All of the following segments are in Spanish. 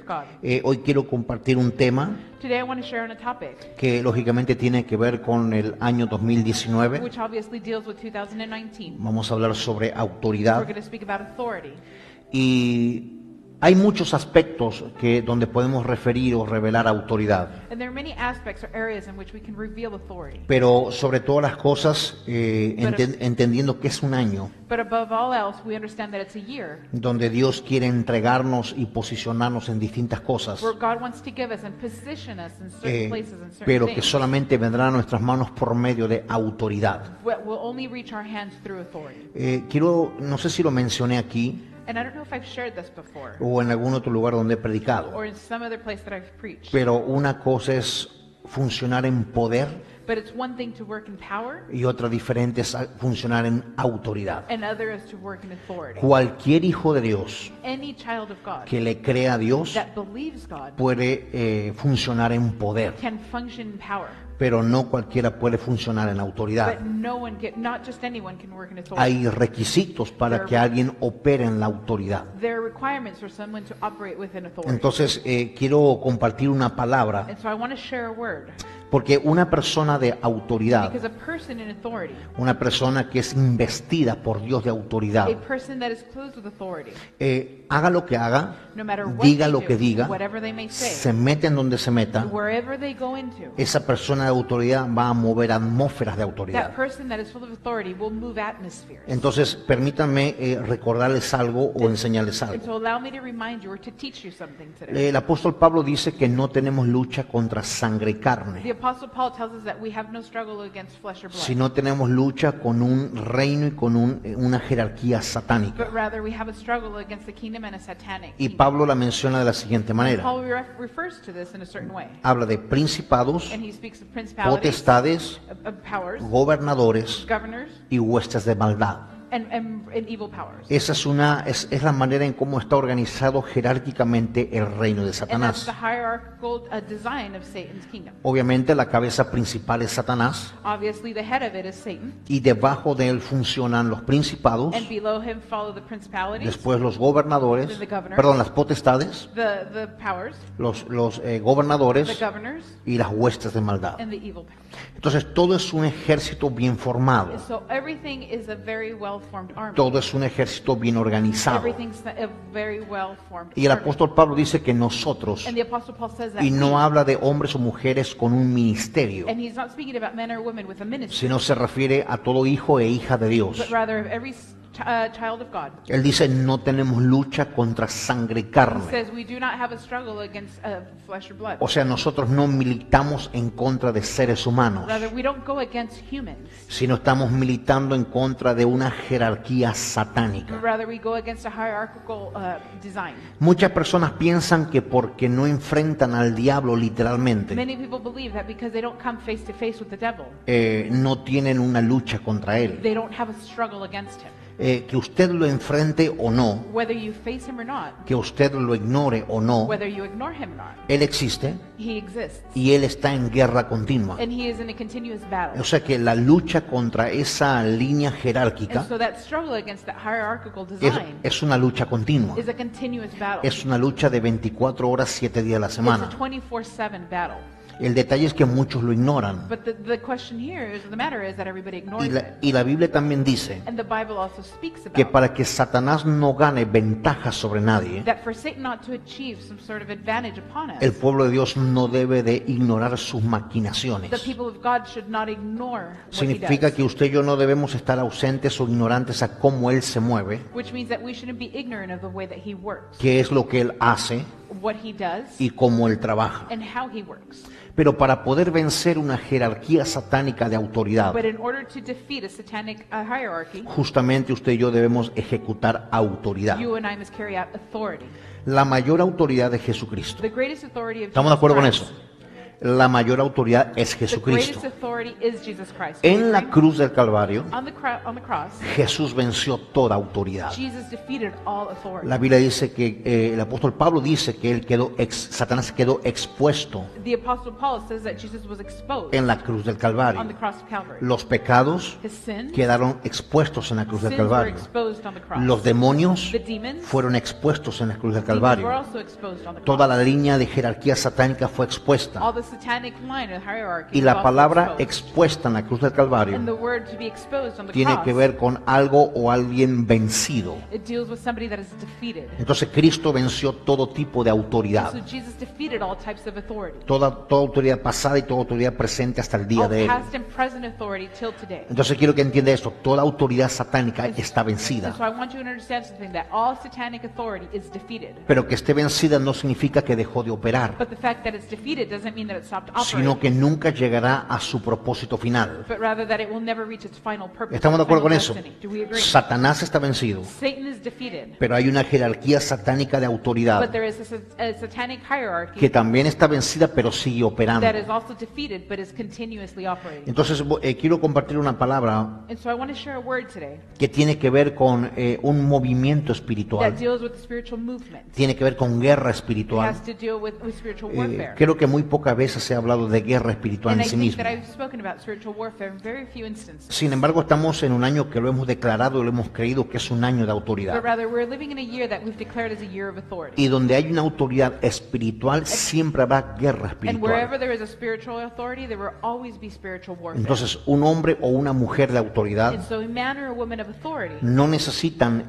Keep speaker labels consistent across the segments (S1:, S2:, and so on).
S1: God.
S2: Hoy quiero compartir un tema
S1: Today I want to share on a topic
S2: que lógicamente tiene que ver con el año 2019.
S1: which obviously deals with 2019.
S2: Vamos a hablar sobre
S1: We're
S2: autoridad
S1: going to speak about authority.
S2: y hay muchos aspectos donde podemos referir o revelar autoridad,
S1: And there are many aspects or areas in which we can reveal authority.
S2: pero sobre todas las cosas entendiendo que es un año
S1: But above all else, we understand that it's a year
S2: donde Dios quiere entregarnos y posicionarnos en distintas cosas,
S1: where God wants to give us and position us in certain places and certain
S2: pero que
S1: things.
S2: solamente vendrá a nuestras manos por medio de autoridad.
S1: We'll only reach our hands through authority.
S2: No sé si lo mencioné aquí
S1: And I don't know if I've shared this before
S2: o en algún otro lugar donde he predicado,
S1: or in some other place that I've preached.
S2: pero una cosa es funcionar en poder
S1: But it's one thing to work in power
S2: y otra diferente es funcionar en autoridad.
S1: and other is to work in authority.
S2: Cualquier hijo de Dios
S1: Any child of God
S2: que le crea a Dios
S1: that believes God
S2: puede funcionar en poder,
S1: can function in power.
S2: pero no cualquiera puede funcionar en autoridad.
S1: But not just anyone can work in authority.
S2: Hay requisitos para que alguien opere en la autoridad.
S1: There are requirements for someone to operate within authority.
S2: Entonces, quiero compartir una palabra,
S1: And so I want to share a word
S2: porque una persona de autoridad,
S1: because a person in authority,
S2: una persona que es investida por Dios de autoridad,
S1: a person that is clothed with authority,
S2: haga lo que haga,
S1: no matter what
S2: diga
S1: they
S2: lo
S1: do,
S2: que diga,
S1: whatever they may say,
S2: se mete en donde se meta,
S1: wherever they go into,
S2: esa persona de autoridad va a mover atmósferas de
S1: that
S2: autoridad.
S1: person that is full of authority will move atmospheres.
S2: Entonces, permítanme recordarles algo o enseñarles
S1: And
S2: algo.
S1: so allow me to remind you or to teach you something today.
S2: El apóstol Pablo dice que no tenemos lucha contra sangre y
S1: The
S2: carne,
S1: Apostle Paul tells us that we have no struggle against flesh or blood,
S2: sino tenemos lucha con un reino y con una jerarquía satánica.
S1: but rather we have a struggle against the kingdom and a satanic
S2: Y
S1: kingdom.
S2: Pablo la menciona de la siguiente manera.
S1: Paul refers to this in a certain way.
S2: Habla de principados,
S1: And he speaks of principalities,
S2: potestades,
S1: of powers,
S2: gobernadores
S1: governors,
S2: y huestes de maldad.
S1: and evil powers.
S2: Esa es la manera en cómo está organizado jerárquicamente el reino de
S1: And that's
S2: Satanás.
S1: the hierarchical design of Satan's kingdom.
S2: Obviamente la cabeza principal es Satanás
S1: Obviously, the head of it is Satan,
S2: y debajo de él funcionan los principados,
S1: and below him follow the principalities,
S2: después los gobernadores, perdón, las potestades,
S1: the powers,
S2: los
S1: the
S2: gobernadores
S1: governors,
S2: y las huestes de maldad.
S1: and the evil powers.
S2: Entonces todo es un ejército bien formado,
S1: So everything is a very well-formed army.
S2: todo es un ejército bien organizado.
S1: Everything's a very well-formed
S2: Y el
S1: army.
S2: apóstol Pablo dice que nosotros,
S1: And the Apostle Paul says that
S2: y no habla de hombres o mujeres con un ministerio,
S1: and he's not speaking about men or women with a ministry,
S2: sino se refiere a todo hijo e hija de Dios.
S1: but rather of every child of God.
S2: Él dice, no tenemos lucha contra sangre y
S1: He
S2: carne.
S1: says we do not have a struggle against flesh or blood.
S2: O sea, nosotros no militamos en contra de seres humanos,
S1: Rather, we don't go against humans.
S2: sino estamos militando en contra de una jerarquía satánica.
S1: Rather, we go against a hierarchical design.
S2: Muchas personas piensan que porque no enfrentan al diablo literalmente,
S1: Many people believe that because they don't come face to face with the devil,
S2: no tienen una lucha contra él.
S1: they don't have a struggle against him.
S2: Que usted lo enfrente o no,
S1: Whether you face him or not,
S2: que usted lo ignore o no,
S1: whether you ignore him or not,
S2: él existe
S1: he exists.
S2: y él está en guerra continua.
S1: And he is in a continuous battle.
S2: O sea que la lucha contra esa línea jerárquica
S1: And so that struggle against that hierarchical design
S2: es una lucha continua.
S1: is a continuous battle.
S2: Es una lucha de 24 horas, 7 días a la
S1: It's
S2: semana.
S1: a 24/7 battle.
S2: El detalle es que muchos lo ignoran.
S1: But the question here is, the matter is that everybody ignores it.
S2: Y la Biblia también dice
S1: And the Bible also speaks
S2: que
S1: about
S2: para que Satanás no gane ventaja sobre nadie,
S1: that for Satan not to achieve some sort of advantage upon us,
S2: el pueblo de Dios no debe de ignorar sus maquinaciones.
S1: the people of God should not ignore what he
S2: Significa
S1: does.
S2: que usted y yo no debemos estar ausentes o ignorantes a cómo Él se mueve,
S1: Which means that we shouldn't be ignorant of the way that he works,
S2: qué es lo que Él hace
S1: what he does,
S2: y cómo Él trabaja.
S1: and how he works.
S2: Pero para poder vencer una jerarquía satánica de autoridad,
S1: But in order to defeat a satanic hierarchy,
S2: justamente usted y yo debemos ejecutar autoridad.
S1: you and I must carry out authority.
S2: La mayor autoridad de Jesucristo.
S1: The greatest authority of
S2: ¿Estamos de
S1: Jesus
S2: acuerdo con
S1: Christ.
S2: eso? la mayor autoridad es
S1: The
S2: Jesucristo.
S1: greatest authority is Jesus Christ.
S2: En la cruz del Calvario,
S1: On the cross,
S2: Jesús venció toda autoridad.
S1: Jesus defeated all authority.
S2: La Biblia dice que el apóstol Pablo dice que Satanás quedó expuesto
S1: The Apostle Paul says that Jesus was exposed
S2: en la cruz del
S1: on the
S2: Calvario.
S1: cross of Calvary.
S2: Los pecados
S1: His sins,
S2: quedaron expuestos en la cruz del
S1: sins were
S2: Calvario.
S1: exposed on the cross.
S2: Los demonios
S1: The demons,
S2: fueron expuestos en la cruz del
S1: demons were
S2: Calvario.
S1: also exposed on the
S2: Toda
S1: cross.
S2: la línea de jerarquía satánica fue expuesta.
S1: All the satanic line of hierarchy
S2: Y
S1: was
S2: la
S1: also
S2: palabra
S1: exposed.
S2: expuesta en la cruz del
S1: And
S2: Calvario
S1: the word to be exposed on the
S2: tiene
S1: cross,
S2: que ver con algo o alguien vencido.
S1: it deals with somebody that is defeated.
S2: Entonces Cristo venció todo tipo de autoridad.
S1: So Jesus defeated all types of authority.
S2: Toda autoridad pasada y toda autoridad presente hasta el día
S1: All
S2: de él.
S1: past and present authority till today.
S2: Entonces quiero que entienda esto. Toda autoridad satánica está
S1: And
S2: vencida.
S1: so I want you to understand something, that all satanic authority is defeated.
S2: Pero que esté vencida no significa que dejó de operar,
S1: But the fact that it's defeated doesn't mean that it stopped operating,
S2: sino que nunca llegará a su propósito final.
S1: but rather that it will never reach its final purpose.
S2: ¿Estamos de
S1: its
S2: acuerdo con
S1: final
S2: eso?
S1: destiny. Do we agree?
S2: Satanás está vencido,
S1: Satan is defeated,
S2: pero hay una jerarquía satánica de
S1: but
S2: autoridad
S1: there is a satanic hierarchy
S2: que también está vencida, pero sigue operando.
S1: that is also defeated but is continuously operating.
S2: Entonces quiero compartir una palabra
S1: And so I want to share a word today
S2: que tiene que ver con un movimiento
S1: that
S2: espiritual,
S1: deals with the spiritual movement.
S2: tiene que ver con guerra
S1: It
S2: espiritual.
S1: has to deal with spiritual warfare.
S2: Creo que muy pocas veces se ha hablado de guerra espiritual
S1: And
S2: en
S1: I
S2: sí
S1: think
S2: misma.
S1: that I've spoken about spiritual warfare in very few instances.
S2: Sin embargo, estamos en un año que lo hemos declarado y lo hemos creído que es un año de
S1: But
S2: autoridad.
S1: rather, we're living in a year that we've declared as a year of authority.
S2: Y donde hay una autoridad espiritual, siempre habrá guerra
S1: And
S2: espiritual.
S1: wherever there is a spiritual authority, there will always be spiritual warfare.
S2: Entonces, un hombre o una mujer de autoridad
S1: And so a man or a woman of authority
S2: no necesitan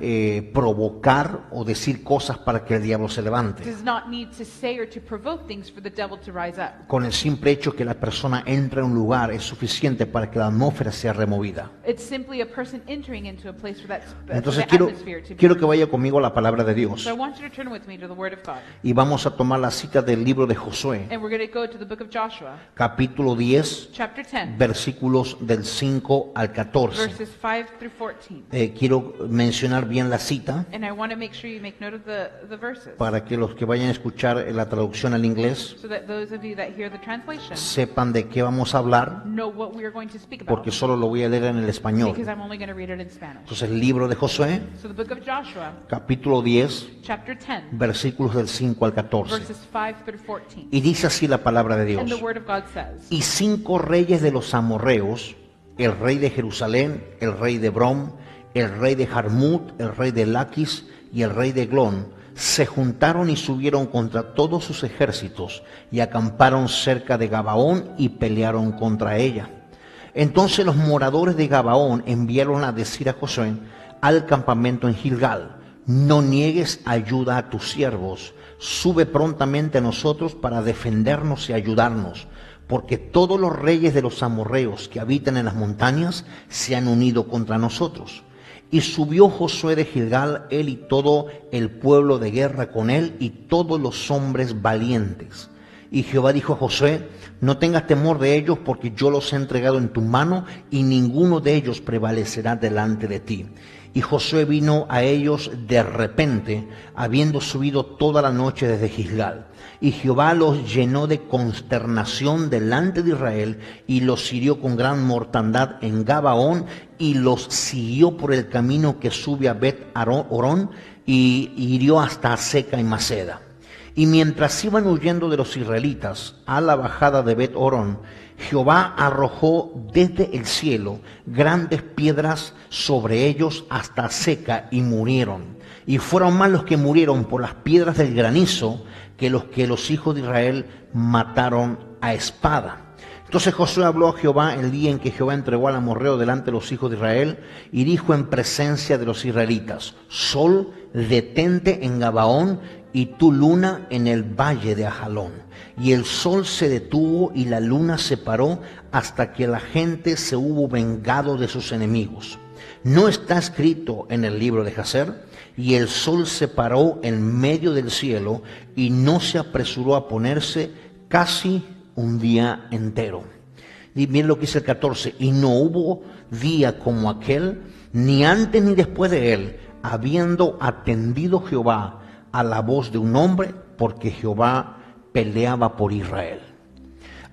S2: provocar o decir cosas para que el diablo se levante.
S1: does not need to say or to provoke things for the devil to rise up.
S2: Con el simple hecho que la persona entre a un lugar es suficiente para que la atmósfera sea removida.
S1: It's simply a person entering into a place for
S2: Entonces
S1: the atmosphere to be.
S2: quiero que vaya conmigo a la palabra de Dios.
S1: So I want you to turn with me to the Word of God.
S2: Y vamos a tomar la cita del libro de Josué,
S1: And we're going to go to the book of Joshua,
S2: capítulo 10,
S1: chapter 10,
S2: versículos del 5 al 14.
S1: verses 5 through 14.
S2: Quiero mencionar bien la cita
S1: And I want to make sure you make note of the verses,
S2: para que los que vayan a escuchar la traducción al inglés
S1: so that those of you that hear the translation
S2: sepan de qué vamos a hablar,
S1: know what we are going to speak about,
S2: porque solo lo voy a leer en el español.
S1: because I'm only going to read it in Spanish.
S2: Entonces, el libro de Josué,
S1: So the book of Joshua,
S2: capítulo 10,
S1: chapter 10,
S2: versículos del 5 al 14.
S1: verses 5 through 14.
S2: Y dice así la palabra de
S1: And the
S2: Dios.
S1: Word of God says,
S2: Y 5 reyes de los amorreos, el rey de Jerusalén, el rey de Brom, el rey de Jarmut, el rey de Laquis y el rey de Glón, se juntaron y subieron contra todos sus ejércitos y acamparon cerca de Gabaón y pelearon contra ella. Entonces los moradores de Gabaón enviaron a decir a Josué al campamento en Gilgal: no niegues ayuda a tus siervos, sube prontamente a nosotros para defendernos y ayudarnos, porque todos los reyes de los amorreos que habitan en las montañas se han unido contra nosotros. Y subió Josué de Gilgal, él y todo el pueblo de guerra con él, y todos los hombres valientes. Y Jehová dijo a Josué: no tengas temor de ellos, porque yo los he entregado en tu mano, y ninguno de ellos prevalecerá delante de ti. Y Josué vino a ellos de repente, habiendo subido toda la noche desde Gilgal. Y Jehová los llenó de consternación delante de Israel, y los hirió con gran mortandad en Gabaón, y los siguió por el camino que sube a Bet Orón, y hirió hasta Seca y Maceda. Y mientras iban huyendo de los israelitas a la bajada de Bet Orón, Jehová arrojó desde el cielo grandes piedras sobre ellos hasta Seca, y murieron. Y fueron más los que murieron por las piedras del granizo que los hijos de Israel mataron a espada. Entonces Josué habló a Jehová el día en que Jehová entregó al amorreo delante de los hijos de Israel, y dijo en presencia de los israelitas: Sol, detente en Gabaón, y tu luna en el valle de Ajalón. Y el sol se detuvo y la luna se paró hasta que la gente se hubo vengado de sus enemigos. ¿No está escrito en el libro de Jacer? Y el sol se paró en medio del cielo y no se apresuró a ponerse casi un día entero. Y miren lo que dice el 14: y no hubo día como aquel, ni antes ni después de él, habiendo atendido Jehová a la voz de un hombre, porque Jehová peleaba por Israel.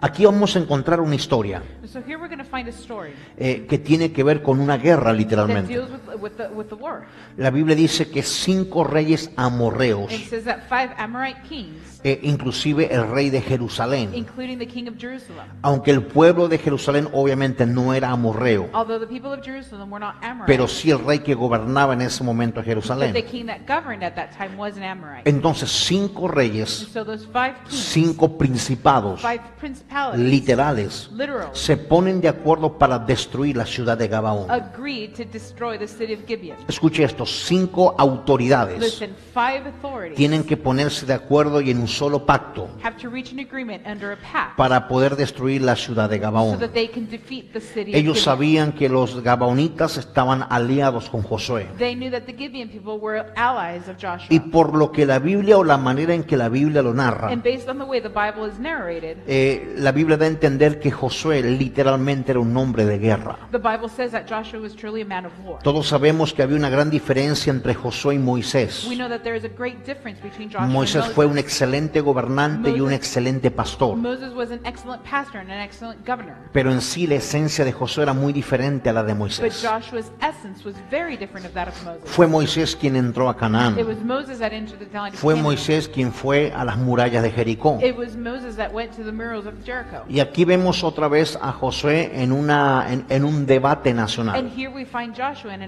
S2: Aquí vamos a encontrar una historia
S1: So here we're going to find a story
S2: que tiene que ver con una guerra,
S1: that
S2: literalmente.
S1: deals with the war.
S2: La Biblia dice que 5 reyes amorreos,
S1: It says that 5 Amorite kings,
S2: inclusive el rey de Jerusalén,
S1: including the king of Jerusalem,
S2: aunque el pueblo de Jerusalén obviamente no era amorreo,
S1: although the people of Jerusalem were not Amorite,
S2: pero sí el rey que gobernaba en ese momento
S1: but the
S2: Jerusalén.
S1: king that governed at that time was an Amorite.
S2: Entonces 5
S1: And
S2: reyes,
S1: so those 5 kings,
S2: 5 principados
S1: 5 principalities,
S2: literales
S1: literal,
S2: se ponen de acuerdo para destruir la ciudad de Gabaón.
S1: agreed to destroy the city of Gibeon.
S2: Escuche esto, 5 autoridades
S1: Listen, 5 authorities
S2: tienen que ponerse de acuerdo y en un solo pacto
S1: have to reach an agreement under a pact
S2: para poder destruir la ciudad de
S1: so
S2: Gabaón.
S1: that they can defeat the city
S2: Ellos
S1: of Gibeon.
S2: sabían que los gabaonitas estaban aliados con Josué.
S1: They knew that the Gibeon people were allies of Joshua.
S2: Y por lo que la Biblia o la manera en que la Biblia lo narra,
S1: And based on the way the Bible is narrated,
S2: la Biblia da a entender que Josué literalmente era un hombre de guerra.
S1: the Bible says that Joshua was truly a man of war.
S2: Todos sabemos que había una gran diferencia entre Josué y Moisés.
S1: We know that there is a great difference between Joshua
S2: Moisés
S1: and
S2: fue un
S1: Moses.
S2: excelente gobernante y un
S1: Moses-
S2: excelente pastor.
S1: Moses was an excellent pastor and an excellent governor.
S2: Pero en sí la esencia de Josué era muy diferente a la de
S1: But
S2: Moisés.
S1: Joshua's essence was very different of that of Moses.
S2: Fue Moisés quien entró a
S1: It
S2: Canaán.
S1: was Moses that entered the land of
S2: Fue
S1: Canaan.
S2: Moisés quien fue a las murallas de Jericó.
S1: It was Moses that went to the murals of Jericho.
S2: Y aquí vemos otra vez a Josué en un debate
S1: And
S2: nacional.
S1: here we find Joshua in a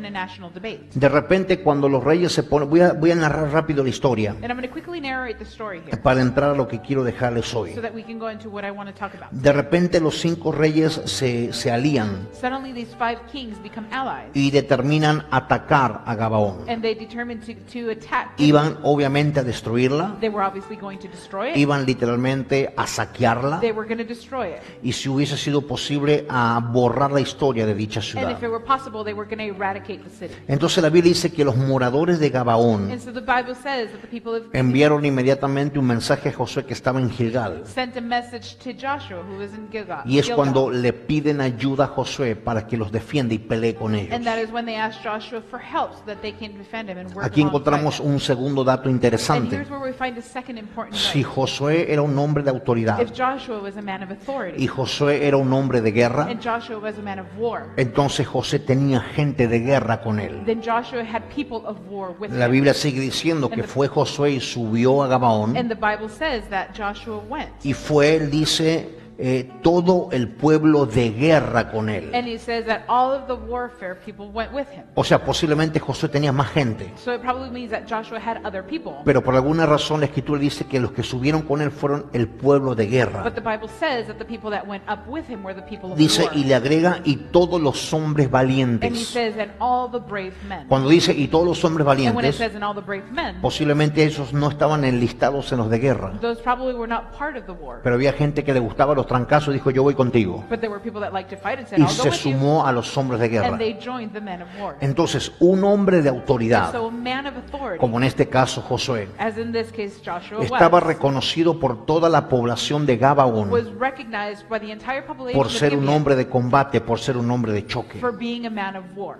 S1: national debate.
S2: De repente cuando los reyes se ponen, voy a narrar rápido la historia
S1: And I'm going to quickly narrate the story here
S2: para entrar a lo que quiero dejarles hoy.
S1: so that we can go into what I want to talk about.
S2: De repente los 5 reyes se alían
S1: Suddenly these 5 kings become allies
S2: y determinan atacar a Gabaón.
S1: and they determined to attack Gibeon.
S2: Iban obviamente a destruirla,
S1: They were obviously going to destroy it.
S2: iban literalmente a saquearla
S1: They were going to destroy it.
S2: y si hubiese sido posible a borrar la historia de dicha
S1: And
S2: ciudad.
S1: if it were possible, they were going to eradicate the city.
S2: Entonces la Biblia dice que los moradores de Gabaón
S1: And so the Bible says that the people of
S2: enviaron inmediatamente un mensaje a Josué que estaba en Gilgal.
S1: sent a message to Joshua, who was in Gilgal.
S2: Y es
S1: Gilgal.
S2: cuando le piden ayuda a Josué para que los defienda y pelee con ellos.
S1: And that is when they asked Joshua for help so that they can defend him and work
S2: Aquí
S1: alongside
S2: encontramos
S1: him.
S2: un segundo dato
S1: And
S2: interesante.
S1: here's where we find a second important
S2: Si
S1: note.
S2: Josué era un hombre de autoridad
S1: If Joshua was a man of
S2: y
S1: authority
S2: Josué era un hombre de guerra,
S1: and Joshua was a man of war,
S2: entonces José tenía gente de guerra con él.
S1: then Joshua had people of war with
S2: La
S1: him.
S2: Biblia sigue diciendo que fue Josué y subió a Gabaón
S1: And the Bible says that Joshua went.
S2: y fue, él dice, todo el pueblo de guerra con él.
S1: And he says that all of the warfare people went with him.
S2: O sea, posiblemente Josué tenía más gente,
S1: So it probably means that Joshua had other people.
S2: pero por alguna razón la escritura dice que los que subieron con él fueron el pueblo de guerra.
S1: But the Bible says that the people that went up with him were the people of
S2: Dice
S1: war.
S2: y le agrega y todos los hombres
S1: And he
S2: valientes.
S1: says, and all the brave men.
S2: Cuando dice y todos los hombres
S1: And when it
S2: valientes,
S1: says, and all the brave men,
S2: posiblemente esos no estaban enlistados en los de guerra,
S1: those probably were not part of the war.
S2: pero había gente que le gustaba los trancazos y dijo yo voy contigo.
S1: But there were people that liked to fight and said,
S2: Y
S1: I'll go
S2: se
S1: with you.
S2: sumó a los hombres de guerra.
S1: And they joined the men of war.
S2: Entonces, un hombre de autoridad,
S1: So a man of authority,
S2: como en este caso Josué,
S1: as in this case Joshua
S2: estaba
S1: was
S2: reconocido por toda la población de Gabaón
S1: recognized by the entire population
S2: por
S1: of
S2: ser un
S1: Gibeon
S2: hombre de combate, por ser un hombre de choque.
S1: for being a man of war.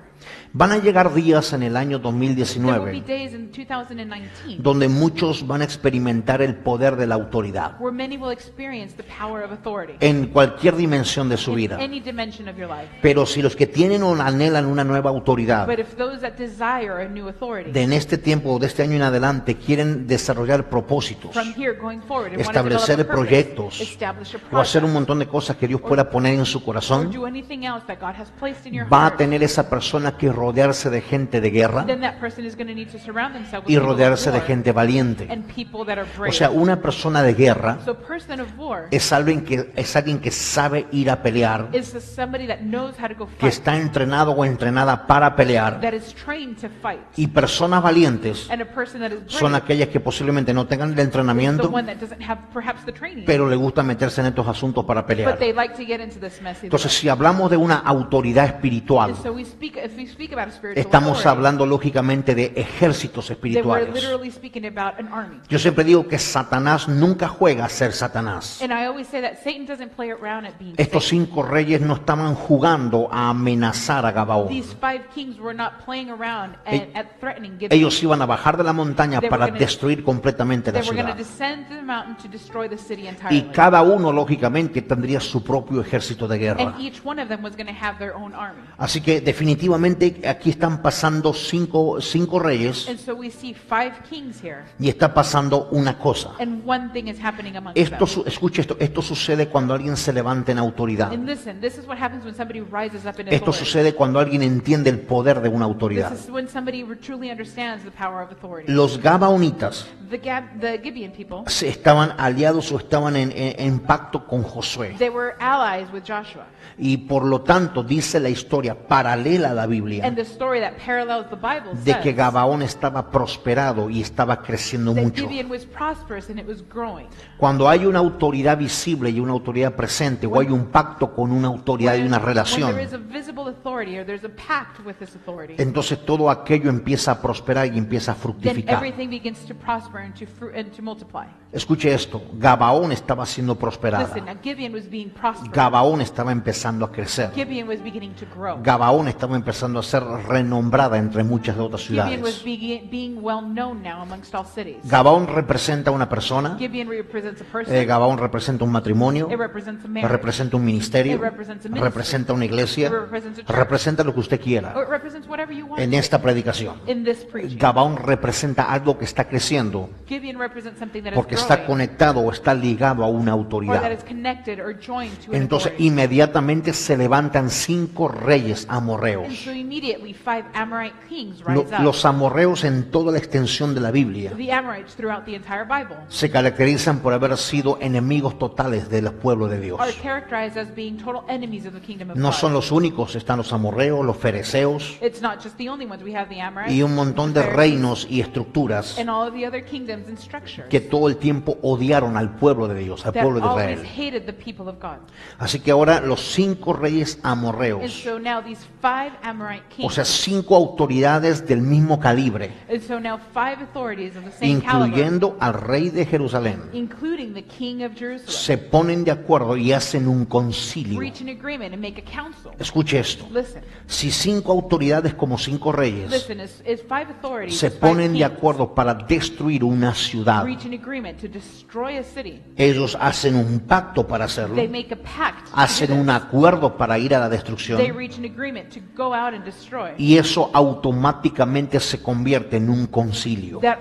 S2: Van a llegar días en el año
S1: There will be
S2: 2019
S1: days in 2019
S2: donde muchos van a experimentar el poder de la autoridad
S1: where many will experience the power of authority
S2: en cualquier dimensión de su
S1: in
S2: vida.
S1: any dimension of your life.
S2: Pero si los que tienen o anhelan una nueva autoridad
S1: But if those that desire a new authority
S2: de en este tiempo o de este año en adelante quieren desarrollar propósitos,
S1: from here going forward and want to
S2: establecer
S1: develop a purpose,
S2: proyectos
S1: establish a
S2: o hacer un
S1: project,
S2: montón de cosas que Dios pueda poner en su
S1: or
S2: corazón,
S1: do anything else that God has placed in your
S2: va a
S1: heart,
S2: tener esa persona que rodearse de gente de guerra
S1: then that person is going to need to surround themselves with
S2: y
S1: people of
S2: rodearse de
S1: war
S2: gente valiente.
S1: and people that are
S2: O
S1: brave.
S2: sea, una persona de guerra
S1: So a person of war
S2: es alguien que sabe ir a pelear,
S1: is somebody that knows how to go
S2: que
S1: fight,
S2: está entrenado o entrenada para pelear.
S1: that is trained to fight.
S2: Y personas valientes
S1: And a person that is
S2: son
S1: brave
S2: aquellas que posiblemente no tengan el
S1: is the
S2: entrenamiento,
S1: one that doesn't have perhaps the training,
S2: pero le gusta meterse en estos asuntos para
S1: but
S2: pelear.
S1: they like to get into this messy
S2: Entonces,
S1: life.
S2: si hablamos de una autoridad espiritual,
S1: And so we speak, if we speak about a spiritual
S2: estamos
S1: authority,
S2: hablando lógicamente de ejércitos
S1: then we're
S2: espirituales.
S1: literally speaking about an army.
S2: Yo siempre digo que Satanás nunca juega a ser Satanás.
S1: And I always say that Satan doesn't play around at being
S2: Estos
S1: Satan.
S2: 5 reyes no estaban jugando a amenazar a Gabaón.
S1: These 5 kings were not playing around at threatening Gibeon.
S2: Ellos iban a bajar de la montaña
S1: They were
S2: para
S1: gonna-
S2: destruir completamente la
S1: They were going to
S2: ciudad.
S1: descend to the mountain to destroy the city
S2: Y
S1: entirely.
S2: cada uno, lógicamente, tendría su propio ejército de guerra.
S1: And each one of them was going to have their own army.
S2: Así que definitivamente aquí están pasando cinco reyes
S1: And so we see 5 kings here.
S2: y está pasando una cosa.
S1: And one thing is happening amongst
S2: Esto,
S1: them.
S2: escuche esto, esto sucede cuando alguien se levanta en autoridad.
S1: And listen, this is what happens when somebody rises up in
S2: Esto
S1: authority.
S2: sucede cuando alguien entiende el poder de una
S1: This
S2: autoridad.
S1: is when somebody truly understands the power of authority.
S2: Los Gabaonitas
S1: The Gibeon people,
S2: estaban aliados o estaban en pacto con Josué.
S1: they were allies with Joshua.
S2: Y por lo tanto dice la historia paralela a la Biblia
S1: And the story that parallels the Bible
S2: de que
S1: says
S2: Gabaón estaba prosperado y estaba creciendo
S1: that
S2: mucho.
S1: Gibeon was prosperous and it was growing.
S2: Cuando hay una autoridad visible y una autoridad presente, o hay un pacto con una autoridad y una
S1: When
S2: relación,
S1: there is a visible authority or there's a pact with this authority,
S2: entonces todo aquello empieza a prosperar y empieza a
S1: then
S2: fructificar.
S1: everything begins to prosper and to multiply.
S2: Escuche esto, Gabaón estaba siendo prosperada.
S1: Listen, now Gibeon was being prosperous.
S2: Gabaón estaba empezando a crecer.
S1: Gibeon was beginning to grow.
S2: Gabaón estaba empezando a ser renombrada entre muchas otras
S1: Gibeon was
S2: ciudades.
S1: being well known now amongst all cities.
S2: Gabaón representa una persona,
S1: Gibeon represents a person.
S2: Gabaón representa un matrimonio,
S1: It represents a marriage.
S2: representa un ministerio,
S1: It represents a ministry.
S2: representa una iglesia,
S1: It represents a church.
S2: representa lo que usted quiera
S1: Or it represents whatever you want
S2: en esta predicación.
S1: in this preaching.
S2: Gabaón representa algo que está creciendo
S1: Gibeon represents something that is
S2: porque está
S1: growing
S2: conectado o está ligado a una
S1: or that
S2: autoridad.
S1: is connected or joined to an
S2: Entonces
S1: authority.
S2: inmediatamente se levantan 5 reyes
S1: And
S2: amorreos.
S1: so immediately 5 Amorite kings rise up.
S2: Los amorreos en toda la extensión de la Biblia
S1: The Amorites throughout the entire Bible
S2: se caracterizan por haber sido enemigos totales del pueblo de Dios.
S1: are characterized as being total enemies of the kingdom of
S2: No
S1: God.
S2: son los únicos, están los amorreos, los fereceos
S1: It's not just the only ones. We have the Amorites
S2: y un montón de
S1: the Pharisees,
S2: reinos y estructuras
S1: and all of the other kingdoms and structures
S2: que todo el tiempo odiaron al pueblo de Dios, al
S1: that
S2: pueblo de
S1: always
S2: Israel.
S1: hated the people of God.
S2: Así que ahora los 5 reyes
S1: And
S2: amorreos,
S1: so now these 5 Amorite
S2: o
S1: kings,
S2: sea, 5 autoridades del mismo calibre,
S1: and so now 5 authorities of the same caliber,
S2: incluyendo al rey de Jerusalén,
S1: including the king of Jerusalem,
S2: se ponen de acuerdo y hacen un concilio.
S1: reach an agreement and make a council.
S2: Escuche esto.
S1: Listen,
S2: Si 5 autoridades como 5 reyes
S1: listen, as 5 authorities,
S2: se
S1: as 5
S2: ponen de
S1: kings,
S2: acuerdo para destruir una ciudad,
S1: reach an agreement to destroy a city,
S2: ellos hacen un pacto para hacerlo,
S1: they make a pact to do
S2: hacen un
S1: this.
S2: acuerdo para ir a la
S1: They
S2: destrucción,
S1: reach an agreement to go out and destroy.
S2: y eso automáticamente se convierte en un concilio.
S1: That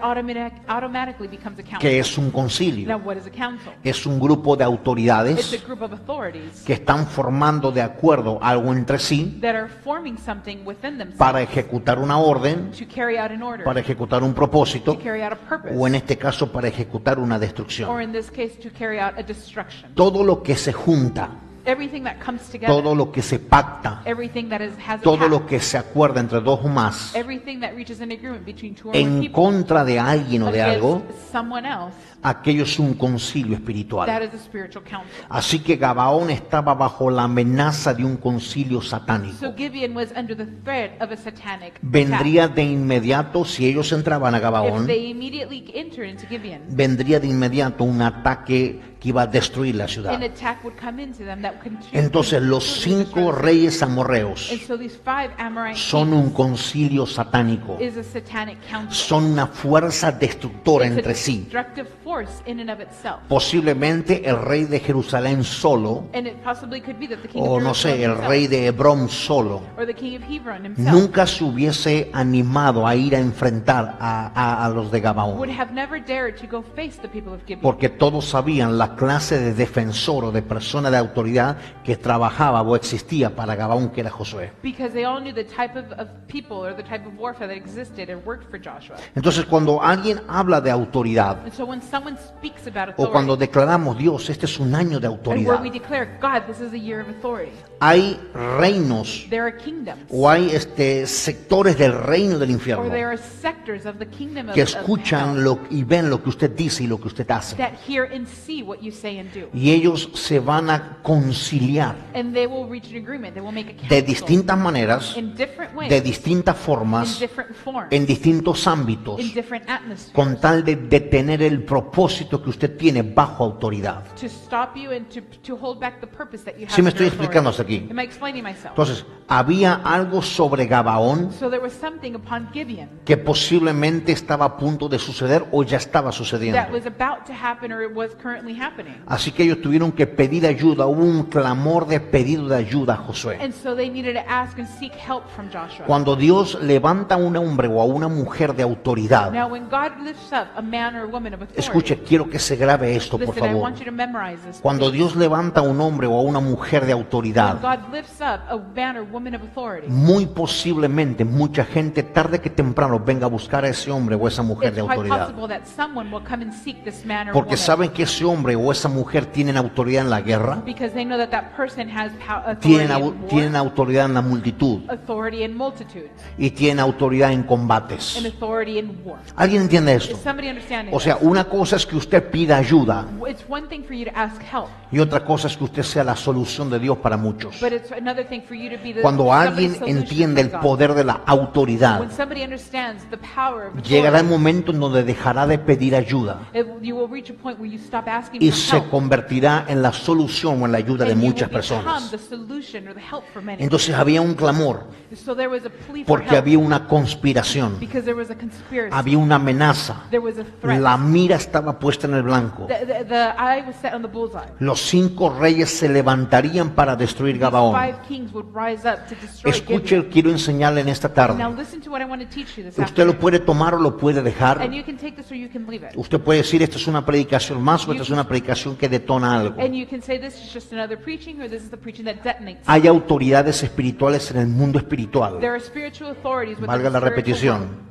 S1: automatically becomes a council.
S2: ¿Qué es un
S1: Now,
S2: concilio?
S1: what is a council?
S2: Es un grupo de
S1: It's
S2: autoridades
S1: a group of authorities
S2: que están formando de acuerdo algo entre sí
S1: that are forming something within themselves
S2: para ejecutar una orden,
S1: to carry out an order,
S2: para ejecutar un propósito,
S1: to carry out a purpose,
S2: o en este caso para ejecutar una
S1: or
S2: destrucción.
S1: in this case, to carry out a destruction.
S2: Todo lo que se junta,
S1: Everything that comes together,
S2: todo lo que se pacta,
S1: everything that has a
S2: todo
S1: pact,
S2: lo que se acuerda entre 2 o más
S1: everything that reaches an agreement between 2 or more
S2: en
S1: people
S2: contra de alguien o de algo,
S1: against someone else,
S2: aquello es un concilio
S1: that
S2: espiritual.
S1: is a spiritual council.
S2: Así que Gabaón estaba bajo la amenaza de un concilio satánico.
S1: So Gibeon was under the threat of a satanic
S2: Vendría de inmediato, si ellos entraban a
S1: attack. If
S2: Gabaón,
S1: they immediately entered into Gibeon,
S2: vendría de inmediato un ataque que iba a destruir la ciudad.
S1: an attack would come into them that would continue.
S2: Entonces los 5 reyes amorreos
S1: And so these 5 Amorite
S2: son
S1: kings
S2: un concilio satánico,
S1: is a satanic council.
S2: son una fuerza destructora
S1: It's a
S2: entre sí.
S1: destructive force in and of itself.
S2: Posiblemente el rey de Jerusalén solo,
S1: And it possibly could be that the king
S2: o
S1: of
S2: no
S1: Jerusalem
S2: sé, el
S1: himself,
S2: rey de Hebrón solo,
S1: or the king of Hebron himself
S2: nunca se hubiese animado a ir a enfrentar a los de
S1: would
S2: Gabaón,
S1: have never dared to go face the people of Gibeon.
S2: porque todos sabían la clase de defensor o de persona de autoridad que trabajaba o existía para Gabaón, que era Josué.
S1: Because they all knew the type of people or the type of warfare that existed and worked for Joshua.
S2: Entonces cuando alguien habla de autoridad,
S1: And so when someone speaks about
S2: o cuando
S1: authority,
S2: declaramos, Dios, este es un año de
S1: and where
S2: autoridad,
S1: we declare, God, this is a year of authority,
S2: hay reinos
S1: there are kingdoms,
S2: o hay sectores del reino del
S1: or
S2: infierno
S1: there are sectors of the kingdom
S2: que
S1: of
S2: escuchan
S1: hell
S2: y ven lo que usted dice y lo que usted hace.
S1: that hear and see what you say and do.
S2: Y ellos se van a conciliar
S1: And they will reach an agreement. They will make a
S2: de
S1: council
S2: distintas maneras,
S1: in different ways,
S2: de distintas
S1: in
S2: formas,
S1: different forms,
S2: en distintos ámbitos,
S1: in different atmospheres,
S2: con tal de detener el propósito que usted tiene bajo autoridad.
S1: to stop you and to hold back the purpose that you have.
S2: Sí me
S1: under
S2: estoy
S1: authority.
S2: explicando hasta aquí.
S1: Am I explaining myself?
S2: Entonces, había algo sobre Gabaón
S1: So there was something upon Gibeon
S2: que posiblemente estaba a punto de suceder o ya estaba
S1: that
S2: sucediendo.
S1: was about to happen or it was currently happening.
S2: Así que ellos tuvieron que pedir ayuda, hubo un clamor de pedido de ayuda a Josué.
S1: And so they needed to ask and seek help from Joshua.
S2: Cuando Dios levanta a un hombre o a una mujer de autoridad,
S1: Now when God lifts up a man or a woman of authority,
S2: escuche, quiero que se grabe esto, por
S1: listen, I
S2: favor.
S1: want you to memorize this.
S2: Cuando Dios levanta a un hombre o a una mujer de
S1: When
S2: autoridad,
S1: God lifts up a man or woman of authority,
S2: muy posiblemente mucha gente tarde que temprano venga a buscar a ese hombre o esa mujer
S1: it's
S2: de
S1: quite
S2: autoridad.
S1: possible that someone will come and seek this man or
S2: Porque
S1: woman
S2: saben que ese hombre o esa mujer tienen autoridad en la guerra,
S1: because they know that that person has authority
S2: tienen,
S1: in war,
S2: tienen autoridad en la multitud
S1: authority in multitudes,
S2: y tienen autoridad en combates.
S1: and authority in war.
S2: ¿Alguien entiende esto?
S1: Is somebody understanding
S2: O sea,
S1: this?
S2: una cosa es que usted pida ayuda
S1: It's one thing for you to ask help,
S2: y otra cosa es que usted sea la solución de Dios para muchos.
S1: but it's another thing for you to be the
S2: Cuando
S1: somebody's
S2: alguien
S1: solution
S2: entiende el
S1: from God.
S2: poder de la autoridad,
S1: When somebody understands the power of
S2: llegará el
S1: authority,
S2: momento en donde dejará de pedir ayuda
S1: you will reach a point where you stop asking
S2: y
S1: for
S2: se
S1: help,
S2: convertirá en la solución o en la ayuda de
S1: and you
S2: muchas
S1: will become
S2: personas.
S1: the solution or the help for many.
S2: Entonces había un clamor
S1: So there was a plea for
S2: porque
S1: help
S2: había una conspiración,
S1: because there was a conspiracy,
S2: había una amenaza.
S1: there was a threat.
S2: La mira estaba puesta en el blanco.
S1: The eye was set on the bullseye.
S2: Los 5 reyes se levantarían para destruir
S1: These
S2: Gabaón.
S1: 5 kings would rise up to destroy
S2: Escuche,
S1: Gibeon.
S2: quiero enseñarle en esta
S1: Now
S2: tarde.
S1: listen to what I want to teach you this
S2: Usted lo
S1: afternoon.
S2: puede tomar o lo puede dejar.
S1: And you can take this or you can leave it.
S2: Usted puede decir, esta es una predicación más o esta es una predicación que detona algo.
S1: And you can say this is just another preaching or this is the preaching that detonates.
S2: Hay autoridades espirituales en el mundo
S1: There
S2: espiritual.
S1: are spiritual authorities within
S2: Valga
S1: the
S2: la
S1: spiritual
S2: repetición.
S1: world.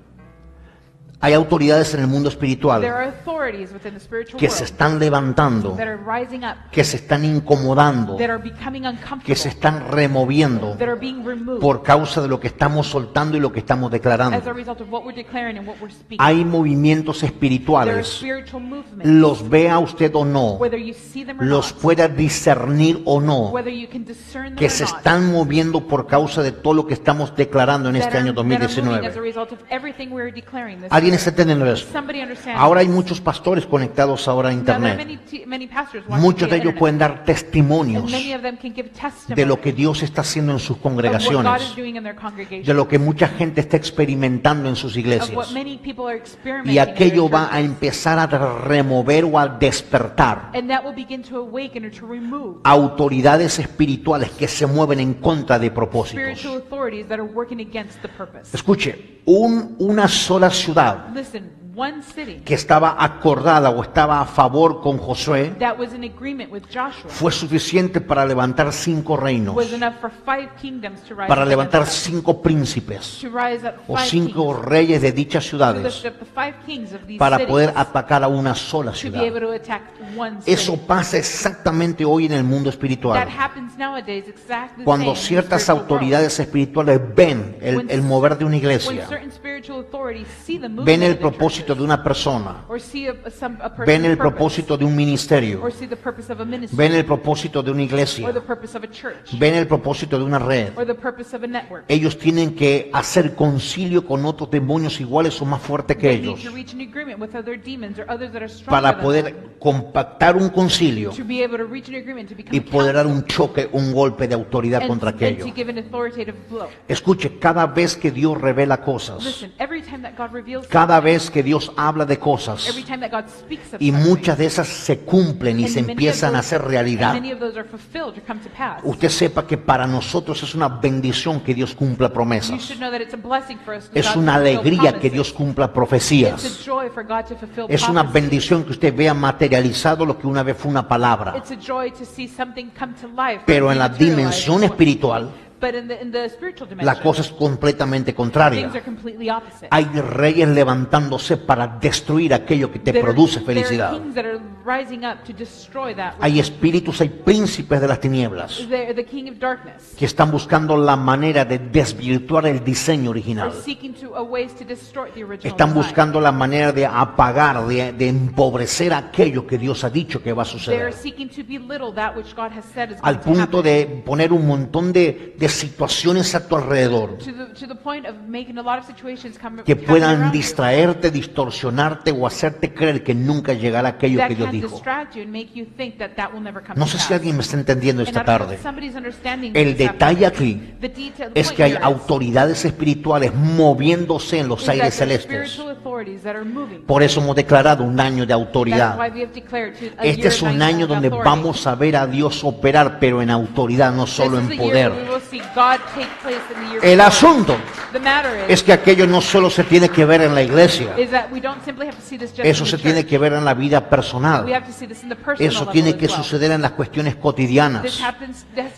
S2: Hay autoridades en el mundo
S1: There
S2: espiritual
S1: are authorities within the spiritual
S2: que se
S1: world
S2: están levantando,
S1: that are rising up,
S2: que se están incomodando,
S1: that are becoming
S2: que se
S1: uncomfortable,
S2: están removiendo
S1: that are being removed
S2: por causa de lo que estamos soltando y lo que estamos
S1: as a
S2: declarando.
S1: result of what we're declaring and what we're speaking.
S2: Hay movimientos
S1: There are
S2: espirituales,
S1: spiritual movements,
S2: los vea usted o no,
S1: whether you see them or
S2: los
S1: not,
S2: pueda discernir o no,
S1: whether you can discern them
S2: que
S1: or
S2: se
S1: not,
S2: están moviendo por causa de todo lo que estamos declarando en
S1: that
S2: este
S1: are-
S2: año
S1: that are moving as a
S2: 2019.
S1: result of everything we're declaring this
S2: ¿Alguien
S1: year.
S2: está entendiendo eso?
S1: Somebody understands
S2: Ahora hay
S1: this.
S2: muchos pastores conectados ahora a
S1: Now, there are
S2: internet.
S1: many pastors watching
S2: Muchos
S1: via
S2: de ellos
S1: internet,
S2: pueden dar
S1: and
S2: testimonios
S1: many of them can give testimony
S2: de lo que Dios está haciendo en sus
S1: of what God is
S2: congregaciones,
S1: doing in their congregation,
S2: de lo que mucha gente está experimentando en sus
S1: of what
S2: iglesias.
S1: many people are experimenting
S2: Y
S1: in their
S2: aquello va a
S1: churches.
S2: empezar a remover o a despertar
S1: And that will begin to awaken or to remove
S2: autoridades espirituales que se mueven en contra de propósitos.
S1: spiritual authorities that are working against the purpose.
S2: Escuche, una sola ciudad
S1: Listen, one city
S2: que estaba acordada o estaba a favor con Josué
S1: that was in agreement with Joshua
S2: fue suficiente para levantar 5 reinos,
S1: was enough for 5 kingdoms to rise
S2: para
S1: up
S2: levantar
S1: against them,
S2: 5 príncipes
S1: to rise up
S2: o
S1: 5
S2: 5
S1: kings,
S2: reyes de dichas
S1: to
S2: ciudades
S1: lift up the 5 kings of these
S2: para
S1: cities,
S2: poder atacar a una sola
S1: to be
S2: ciudad.
S1: able to attack one city.
S2: Eso pasa exactamente hoy en el mundo
S1: That
S2: espiritual.
S1: happens nowadays exactly the
S2: Cuando
S1: same in the
S2: ciertas
S1: spiritual world.
S2: autoridades espirituales ven el mover de una
S1: When
S2: iglesia,
S1: certain spiritual authorities see the movement
S2: ven el
S1: of the
S2: propósito
S1: churches,
S2: de una persona,
S1: or see a person's
S2: ven el
S1: purpose,
S2: propósito de un ministerio,
S1: or see the purpose of a ministry,
S2: ven el propósito de una
S1: or
S2: iglesia,
S1: the purpose of a church,
S2: ven el propósito de una red.
S1: or the purpose of a network.
S2: Ellos tienen que hacer concilio con otros demonios iguales o más fuertes que
S1: They need
S2: ellos
S1: to reach an agreement with other demons or others that are stronger
S2: para
S1: than them,
S2: poder compactar un concilio
S1: to be able to reach an agreement to become
S2: y poder dar
S1: counsel
S2: un choque, un golpe de autoridad contra
S1: and
S2: aquello.
S1: to give an authoritative blow.
S2: Escuche, cada vez que Dios revela cosas,
S1: Listen, every time that God reveals
S2: cada
S1: something,
S2: vez que Dios habla de cosas,
S1: every time that God speaks of
S2: y
S1: something,
S2: muchas de esas se cumplen y
S1: and
S2: se
S1: many of
S2: empiezan a
S1: those-
S2: hacer realidad,
S1: and many of those are fulfilled or come to pass.
S2: usted sepa que para nosotros es una bendición que Dios cumpla
S1: You
S2: promesas.
S1: should know that it's a blessing for us
S2: Es
S1: God
S2: una
S1: to fulfill
S2: alegría que
S1: promises.
S2: Dios cumpla
S1: It's
S2: profecías.
S1: a joy for God to fulfill
S2: Es una
S1: prophecies.
S2: bendición que usted vea materializado lo que una vez fue una palabra.
S1: It's a joy to see something come to life.
S2: Pero en la
S1: materialize.
S2: dimensión espiritual,
S1: But in the spiritual
S2: La
S1: dimension,
S2: cosa es completamente contraria.
S1: things are completely opposite.
S2: Hay reyes levantándose para destruir aquello que te produce
S1: There are
S2: felicidad.
S1: kings that are rising up to destroy that.
S2: Hay espíritus, hay príncipes de las tinieblas
S1: They're the king of darkness.
S2: que están buscando la manera de desvirtuar el diseño
S1: Are
S2: original.
S1: seeking to ways to destroy the original
S2: Están
S1: design.
S2: buscando la manera de apagar, de empobrecer aquello que Dios ha dicho que va a
S1: They're
S2: suceder.
S1: seeking to belittle that which God has said is
S2: Al
S1: going to
S2: punto
S1: happen.
S2: de poner un montón de situaciones a tu alrededor
S1: To the point of making a lot of situations come
S2: que
S1: happen
S2: puedan
S1: around you
S2: distraerte, distorsionarte o hacerte creer que nunca llegará aquello
S1: that
S2: que Dios
S1: can
S2: dijo.
S1: distract you and make you think that that will never come
S2: No
S1: to
S2: sé
S1: pass.
S2: si alguien me está entendiendo
S1: And I
S2: esta
S1: don't know
S2: tarde.
S1: if somebody's understanding
S2: El
S1: this
S2: detalle
S1: afternoon.
S2: aquí
S1: The detail-
S2: es
S1: point
S2: que hay
S1: here is
S2: autoridades espirituales moviéndose en los
S1: that
S2: aires
S1: there are
S2: celestes.
S1: spiritual authorities that are moving.
S2: Por eso hemos declarado un año de
S1: That's
S2: autoridad.
S1: why we have declared a
S2: Este
S1: year
S2: es
S1: of
S2: un año
S1: of
S2: donde
S1: authority.
S2: vamos a ver a Dios operar, pero en autoridad, no
S1: This
S2: solo
S1: is
S2: en
S1: the year
S2: poder.
S1: we will see God take place in the year
S2: El
S1: of authority.
S2: asunto
S1: The matter
S2: es que aquello no solo se tiene que ver en la iglesia,
S1: is that we don't simply have to see this just
S2: eso
S1: in
S2: se
S1: the
S2: tiene
S1: church.
S2: que ver en la vida
S1: We
S2: personal.
S1: have to see this in the personal
S2: Eso
S1: level
S2: tiene
S1: as
S2: que
S1: well.
S2: suceder en las cuestiones cotidianas.
S1: This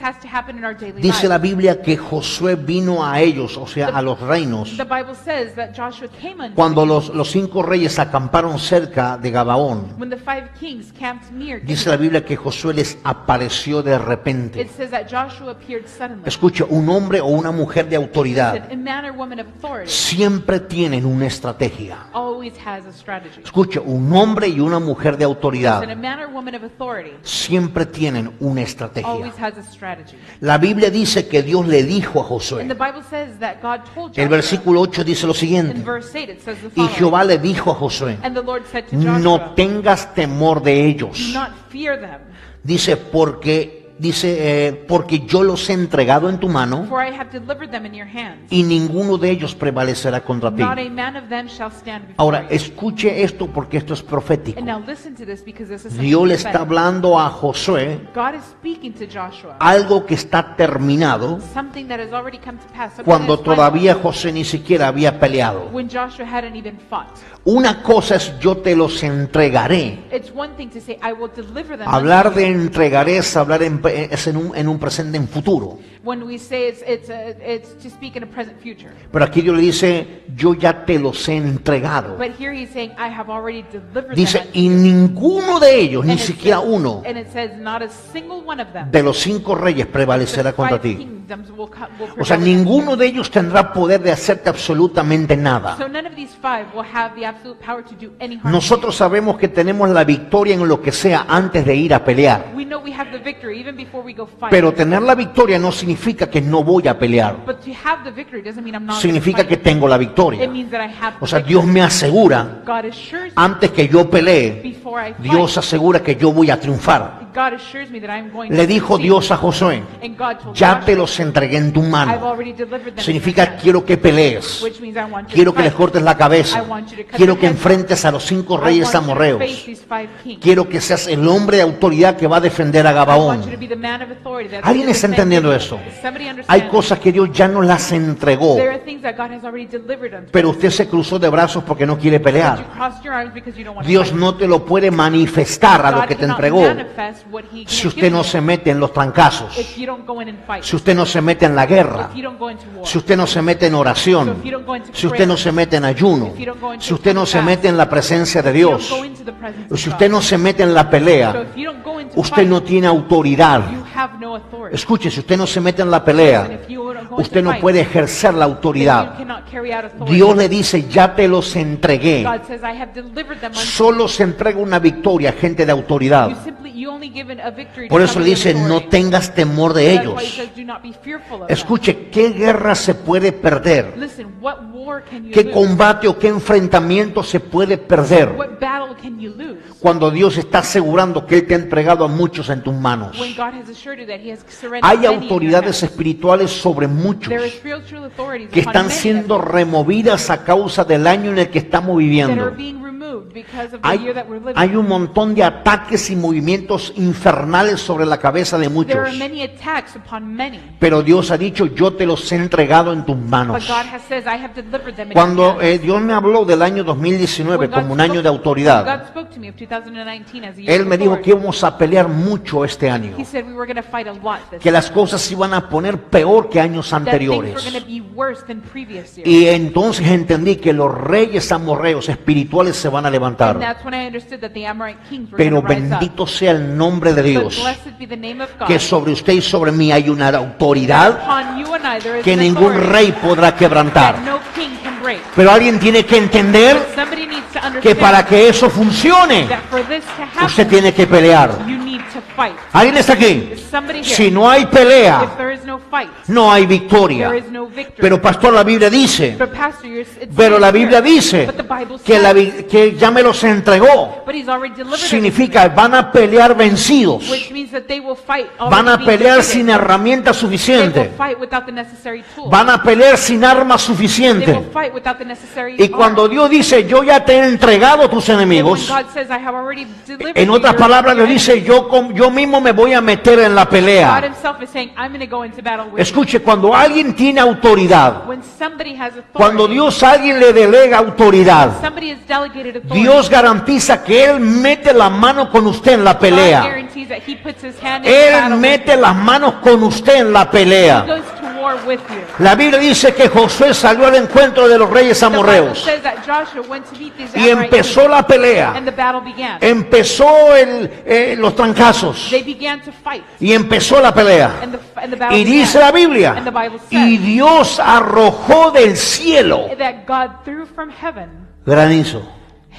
S1: has to happen in our daily
S2: Dice la
S1: lives.
S2: Biblia que Josué vino a ellos, o sea, a los reinos,
S1: The Bible says that Joshua came unto
S2: cuando
S1: them
S2: los 5 reyes acamparon cerca de Gabaón.
S1: when the 5 kings camped near
S2: Dice
S1: Gibeon.
S2: la Biblia que Josué les apareció de repente.
S1: It says that Joshua appeared suddenly.
S2: Escuche, un hombre o una mujer de autoridad
S1: A man or woman of authority
S2: siempre tienen una estrategia.
S1: always has a strategy.
S2: Escuche, un hombre y una mujer de
S1: And a
S2: autoridad
S1: man or woman of authority
S2: siempre tienen una estrategia.
S1: always has a strategy.
S2: La Biblia dice que Dios le dijo a
S1: And the
S2: Josué.
S1: Bible says that God told
S2: El
S1: Joshua.
S2: versículo 8 dice lo
S1: In
S2: siguiente.
S1: verse 8 it says the
S2: Y
S1: following.
S2: Jehová le dijo a Josué,
S1: And the Lord said to Joshua,
S2: no tengas temor de ellos.
S1: do not fear them,
S2: Dice, porque yo los he entregado en tu mano
S1: for I have delivered them in your hands.
S2: y ninguno de ellos prevalecerá contra ti.
S1: Not a man of them shall stand before
S2: Ahora,
S1: you.
S2: escuche esto porque esto es profético.
S1: And now listen to this because this is
S2: Dios le
S1: something
S2: está
S1: prophetic.
S2: hablando a Josué
S1: God is speaking to Joshua.
S2: algo que está terminado
S1: Something that has already come to pass. Something
S2: cuando
S1: that is final.
S2: todavía José ni siquiera había peleado.
S1: When Joshua hadn't even fought.
S2: Una cosa es yo te los entregaré.
S1: It's one thing to say, I will deliver them.
S2: Hablar
S1: unto
S2: de
S1: you.
S2: entregaré es hablar es en un presente en futuro.
S1: When we say it's to speak in a present future.
S2: Pero aquí Dios le dice, yo ya te los he entregado.
S1: But here he's saying, I have already delivered
S2: Dice,
S1: them unto
S2: y
S1: you.
S2: ninguno de ellos, ni
S1: And it
S2: siquiera
S1: says-
S2: uno,
S1: And it says, not a single one of them.
S2: de los 5 reyes prevalecerá
S1: The
S2: contra
S1: 5
S2: ti.
S1: kingdoms will
S2: O sea,
S1: prevail against
S2: ninguno
S1: you.
S2: de ellos tendrá poder de hacerte absolutamente nada.
S1: So none of these 5 will have the absolute power to do any harm.
S2: Nosotros sabemos que tenemos la victoria en lo que sea antes de ir a pelear.
S1: We know we have the victory even before we go fight.
S2: Pero tener la victoria no significa que no voy a pelear.
S1: But to have the victory doesn't mean I'm not
S2: Significa que
S1: fighting.
S2: tengo la
S1: It
S2: victoria.
S1: means that I have
S2: O
S1: the
S2: sea,
S1: victory.
S2: Dios me asegura,
S1: God assures me
S2: antes que yo pelee,
S1: before I fight.
S2: Dios asegura que yo voy a triunfar.
S1: God assures me that I'm going to
S2: Le dijo
S1: succeed.
S2: Dios a Josué,
S1: And God told
S2: ya
S1: Joshua,
S2: te los entregué en tu
S1: I've
S2: mano.
S1: already delivered them. in
S2: Significa,
S1: your hand,
S2: quiero que pelees.
S1: which means I want you
S2: Quiero
S1: to
S2: que les
S1: fight.
S2: cortes la cabeza.
S1: I want you to cut
S2: Quiero
S1: their
S2: que
S1: heads off.
S2: enfrentes a los 5
S1: I
S2: reyes
S1: want you to
S2: amorreos.
S1: face these 5 kings.
S2: Quiero que seas el hombre de autoridad que va a defender a
S1: I want you to
S2: Gabaón.
S1: be the man of authority that's
S2: ¿Alguien
S1: going to
S2: está
S1: defend
S2: entendiendo
S1: you.
S2: eso?
S1: Somebody understands
S2: Hay cosas que Dios ya no las entregó,
S1: There are things that God has already delivered unto
S2: pero
S1: you.
S2: usted se cruzó de brazos porque no quiere
S1: But you
S2: pelear.
S1: crossed your arms because you don't want to
S2: Dios
S1: fight.
S2: no te lo puede manifestar a lo
S1: God
S2: que te
S1: cannot
S2: entregó
S1: manifest what he
S2: si
S1: has
S2: usted
S1: given
S2: no
S1: you
S2: se mete en los trancazos,
S1: if you don't go in and fight.
S2: si usted no se mete en la guerra,
S1: If you don't go into war.
S2: si usted no se mete en oración,
S1: If you don't go into
S2: si usted no se mete en ayuno, si usted no se mete en la presencia de
S1: If you
S2: Dios,
S1: don't go into the presence of
S2: si usted
S1: God.
S2: no se mete en la
S1: So
S2: pelea,
S1: if you don't go into
S2: usted
S1: fight,
S2: no tiene autoridad.
S1: you have no authority.
S2: Escuche, si usted no se mete en la
S1: And
S2: pelea,
S1: if you don't go
S2: usted
S1: into
S2: no
S1: fight,
S2: puede ejercer la
S1: then you
S2: autoridad.
S1: cannot carry out authority.
S2: Dios le dice, ya te los entregué.
S1: God says, I have delivered them unto
S2: Solo se entrega una victoria a gente de
S1: you.
S2: autoridad.
S1: You only given a victory
S2: Por
S1: to
S2: eso le
S1: somebody of
S2: dice, no
S1: authority.
S2: tengas temor de
S1: That's why he
S2: ellos.
S1: says, do not be fearful of them.
S2: Escuche, ¿qué guerra se puede perder?
S1: Listen, what war can you
S2: ¿Qué
S1: lose?
S2: combate o qué enfrentamiento se puede perder
S1: What battle can you lose?
S2: cuando Dios está asegurando que Él te ha entregado a muchos en tus manos?
S1: When God has assured you that he has surrendered
S2: Hay
S1: many in your
S2: autoridades
S1: hands.
S2: espirituales sobre muchos
S1: There are spiritual authorities
S2: que
S1: upon
S2: están
S1: many of
S2: siendo
S1: them
S2: removidas a causa del año en el que estamos
S1: that are
S2: viviendo.
S1: being removed removed because of the
S2: Hay,
S1: year that we're living.
S2: hay un montón de ataques y movimientos infernales sobre la cabeza de muchos.
S1: There are many attacks upon many.
S2: Pero Dios ha dicho, yo te los he entregado en tus
S1: But
S2: manos.
S1: God has says, I have delivered them in
S2: Cuando
S1: your hands.
S2: Dios me habló del año 2019
S1: When God
S2: como un año
S1: spoke-
S2: de autoridad,
S1: God spoke to me of 2019 as a year
S2: Él me dijo
S1: before.
S2: que íbamos a pelear mucho este año,
S1: He said we were going to fight a lot this
S2: que las cosas se iban a poner peor que años
S1: that things were
S2: anteriores.
S1: going to be worse than previous years.
S2: Y entonces entendí que los reyes amorreos espirituales se van a
S1: And
S2: levantar.
S1: that's when I understood that the Amorite kings were
S2: Pero
S1: going to rise up.
S2: bendito sea el nombre de
S1: But
S2: Dios,
S1: blessed be the name of God.
S2: que sobre usted y sobre mí hay una autoridad
S1: Upon you and I there is
S2: que
S1: an
S2: ningún
S1: authority
S2: rey podrá quebrantar.
S1: that no king can break.
S2: Pero alguien tiene que entender
S1: Somebody needs to
S2: que
S1: understand
S2: para que eso funcione,
S1: that for this to happen,
S2: usted tiene que pelear.
S1: you need to fight.
S2: ¿Alguien está aquí?
S1: Is somebody here?
S2: Si no hay pelea,
S1: If there is no fight,
S2: no hay victoria.
S1: there is no victory.
S2: Pero pastor, la Biblia dice,
S1: But pastor,
S2: pero la Biblia dice
S1: but the Bible
S2: que,
S1: says,
S2: que ya me los entregó.
S1: but he's already delivered it,
S2: Significa, van a pelear vencidos.
S1: which means that they will fight
S2: Van a
S1: already being
S2: pelear
S1: defeated.
S2: sin herramientas
S1: They will
S2: suficientes.
S1: fight without the necessary tools.
S2: Van a pelear sin armas
S1: They
S2: suficientes.
S1: will fight without the necessary
S2: Y cuando
S1: arms.
S2: Dios dice, yo ya te he entregado a tus
S1: And when
S2: enemigos,
S1: God says, I have already delivered
S2: en
S1: you
S2: otras
S1: your-
S2: palabras
S1: your
S2: le dice,
S1: enemies,
S2: yo mismo me voy a meter en la
S1: God
S2: pelea.
S1: himself is saying, I'm going to go into battle with you.
S2: Escuche, cuando alguien tiene autoridad,
S1: When somebody has authority,
S2: cuando Dios a alguien le delega autoridad,
S1: somebody has delegated authority,
S2: Dios garantiza que Él mete la mano con usted en la
S1: God
S2: pelea.
S1: guarantees that he puts his hand in the
S2: Él
S1: battle with
S2: mete
S1: you.
S2: las manos con usted en la
S1: He
S2: pelea.
S1: goes to war with you.
S2: La Biblia dice que Josué salió al encuentro de los reyes
S1: The Bible
S2: amorreos
S1: says that Joshua went to meet these
S2: y
S1: Amorite
S2: empezó
S1: kings,
S2: la pelea.
S1: and the battle began.
S2: Empezó los trancazos
S1: They began to fight,
S2: y empezó la pelea.
S1: and the battle
S2: Y
S1: began.
S2: dice la Biblia,
S1: And the Bible
S2: y
S1: says
S2: Dios arrojó del cielo
S1: that God threw from heaven
S2: granizo.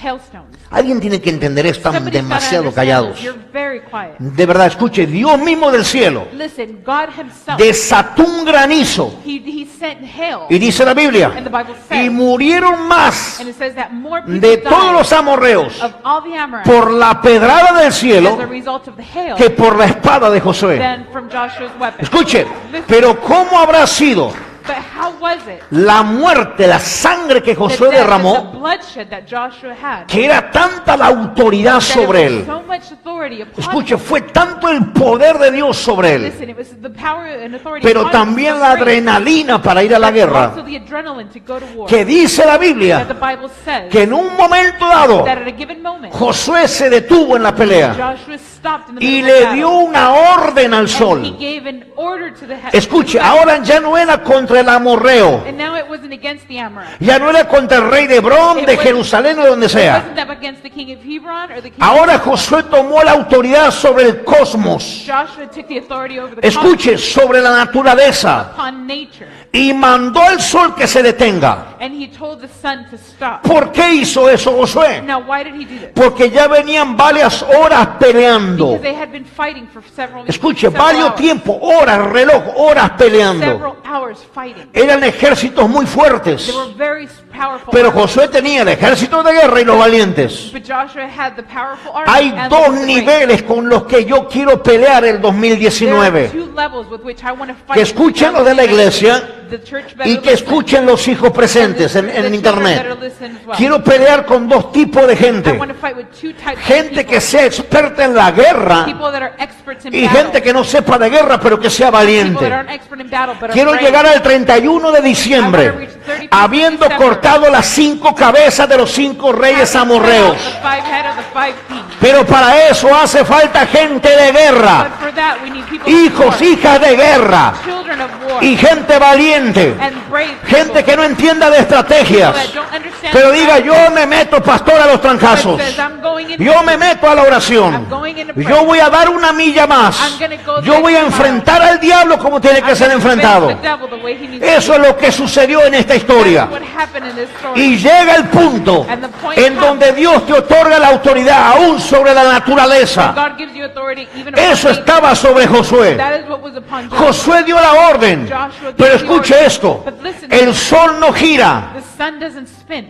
S1: hailstones.
S2: Alguien tiene que entender, están
S1: Somebody's gotta
S2: demasiado
S1: understand
S2: callados.
S1: this. You're very quiet.
S2: De verdad, escuche, Dios mismo del cielo
S1: Listen, God himself,
S2: desató un granizo.
S1: he sent hail.
S2: Y dice la Biblia,
S1: And the Bible
S2: y
S1: says,
S2: murieron más
S1: and it says that more people
S2: de todos
S1: died
S2: los amorreos
S1: of all the Amorites
S2: por la pedrada del
S1: as
S2: cielo
S1: a result of the hail
S2: que por la espada de Josué.
S1: than from Joshua's weapon.
S2: Escuche,
S1: Listen,
S2: pero ¿cómo habrá sido
S1: but how was it
S2: la muerte, la sangre que
S1: the
S2: Josué
S1: death and
S2: derramó,
S1: the bloodshed that Joshua had,
S2: que era tanta la autoridad
S1: that
S2: sobre
S1: it was
S2: él?
S1: so much authority upon
S2: Escuche,
S1: him?
S2: fue tanto el poder de Dios sobre él,
S1: Listen, it was the power and authority
S2: pero
S1: upon him
S2: también
S1: so
S2: la
S1: great,
S2: adrenalina para ir a la
S1: but
S2: guerra,
S1: also the adrenaline to go to war.
S2: que dice la
S1: That
S2: Biblia
S1: the Bible says
S2: que en un momento dado
S1: that at a given moment
S2: Josué se detuvo en la pelea
S1: Joshua stopped in the
S2: y
S1: middle of the
S2: le dio
S1: battle,
S2: una orden al
S1: and he
S2: sol.
S1: gave an order to the
S2: Escuche,
S1: to the
S2: ahora ya no era contra el amorreo,
S1: and now it wasn't against the Amorites.
S2: ya no era contra el rey de Hebrón, de Jerusalén o donde
S1: It
S2: sea.
S1: wasn't that against the king of Hebron or the king
S2: Ahora
S1: of
S2: Josué tomó la autoridad sobre el cosmos,
S1: Joshua took the authority over the
S2: escuche, sobre la naturaleza,
S1: cosmos, upon nature,
S2: y mandó al sol que se detenga.
S1: and he told the sun to stop.
S2: ¿Por qué hizo eso Josué?
S1: Now, why did he do this?
S2: Porque ya venían varias horas peleando.
S1: Because they had been fighting for several
S2: Escuche,
S1: several
S2: varios
S1: hours,
S2: tiempos, horas, reloj, horas peleando.
S1: several hours fighting.
S2: Eran ejércitos muy fuertes,
S1: They were very powerful.
S2: pero
S1: armies.
S2: Josué tenía el ejército de guerra y los valientes.
S1: But Joshua had the powerful army
S2: Hay
S1: and
S2: dos
S1: the great.
S2: niveles con los que yo quiero pelear el
S1: There are
S2: 2019.
S1: two levels with which I want to fight.
S2: Que escuchen los de la iglesia
S1: The church
S2: y
S1: better
S2: que
S1: listen.
S2: escuchen los hijos presentes en
S1: The children
S2: internet.
S1: better listen as well.
S2: Quiero pelear con dos tipos de
S1: I
S2: gente.
S1: want to fight with two types of
S2: Gente
S1: people.
S2: que sea experta en la guerra
S1: People that are experts in
S2: y
S1: battle.
S2: gente que no sepa de guerra pero que sea
S1: People that
S2: valiente.
S1: aren't expert in battle but are
S2: Quiero
S1: brave.
S2: llegar al 31 de diciembre habiendo cortado las 5 cabezas de los 5 reyes
S1: Having cut
S2: amorreos.
S1: off the five head of the five kings.
S2: Pero para eso hace falta gente de guerra,
S1: But for that we need people
S2: hijos,
S1: of war,
S2: hijas de guerra
S1: children of war,
S2: y gente valiente,
S1: and brave
S2: gente
S1: people
S2: que no entienda de estrategias,
S1: that don't understand
S2: pero
S1: the
S2: diga
S1: battle,
S2: yo me meto pastor a los
S1: but
S2: trancazos,
S1: says, I'm going in
S2: yo me meto a la oración,
S1: I'm going in to pray.
S2: yo voy a dar una milla más,
S1: I'm gonna go the
S2: yo voy a
S1: extra mile.
S2: enfrentar al diablo como tiene que
S1: I'm
S2: ser
S1: gonna face
S2: enfrentado.
S1: the devil the way he needs
S2: Eso
S1: to
S2: es lo que sucedió en esta historia.
S1: That's what happened in this story.
S2: Y llega el punto
S1: And the point
S2: en
S1: comes.
S2: donde Dios te otorga la autoridad aún sobre la naturaleza.
S1: God gives you authority even upon
S2: Eso
S1: nature.
S2: estaba sobre Josué.
S1: That is what was upon Joshua.
S2: Josué dio la orden.
S1: Joshua gave
S2: Pero
S1: the
S2: escuche
S1: order.
S2: esto.
S1: But listen,
S2: El sol no gira.
S1: the sun doesn't spin.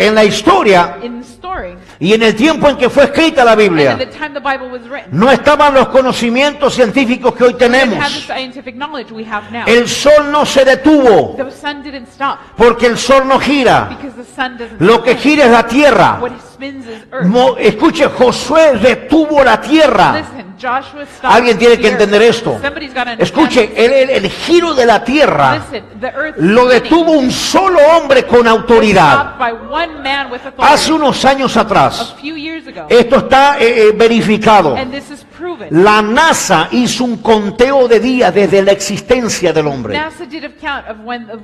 S2: En la historia
S1: In the story,
S2: y en el tiempo en que fue escrita la
S1: and
S2: Biblia,
S1: at the time the Bible was written,
S2: no estaban los conocimientos científicos que hoy
S1: we didn't have the
S2: tenemos.
S1: scientific knowledge we have now.
S2: El sol no se detuvo
S1: The sun didn't stop
S2: porque el sol no gira.
S1: because the sun doesn't
S2: Lo que
S1: spin.
S2: gira es la tierra.
S1: What spins is earth.
S2: Escuche, Josué detuvo la tierra.
S1: Listen, Joshua stopped
S2: Alguien tiene
S1: the
S2: que
S1: earth.
S2: entender esto.
S1: Somebody's got to understand
S2: Escuche,
S1: this.
S2: el giro de la tierra
S1: Listen, the earth
S2: lo
S1: spinning
S2: detuvo un solo hombre con
S1: was
S2: autoridad.
S1: stopped by one man with authority.
S2: Hace unos años
S1: A
S2: atrás.
S1: few years ago.
S2: Esto está verificado.
S1: And this is proven.
S2: La NASA hizo un conteo de días desde la existencia del hombre.
S1: NASA did a count of when the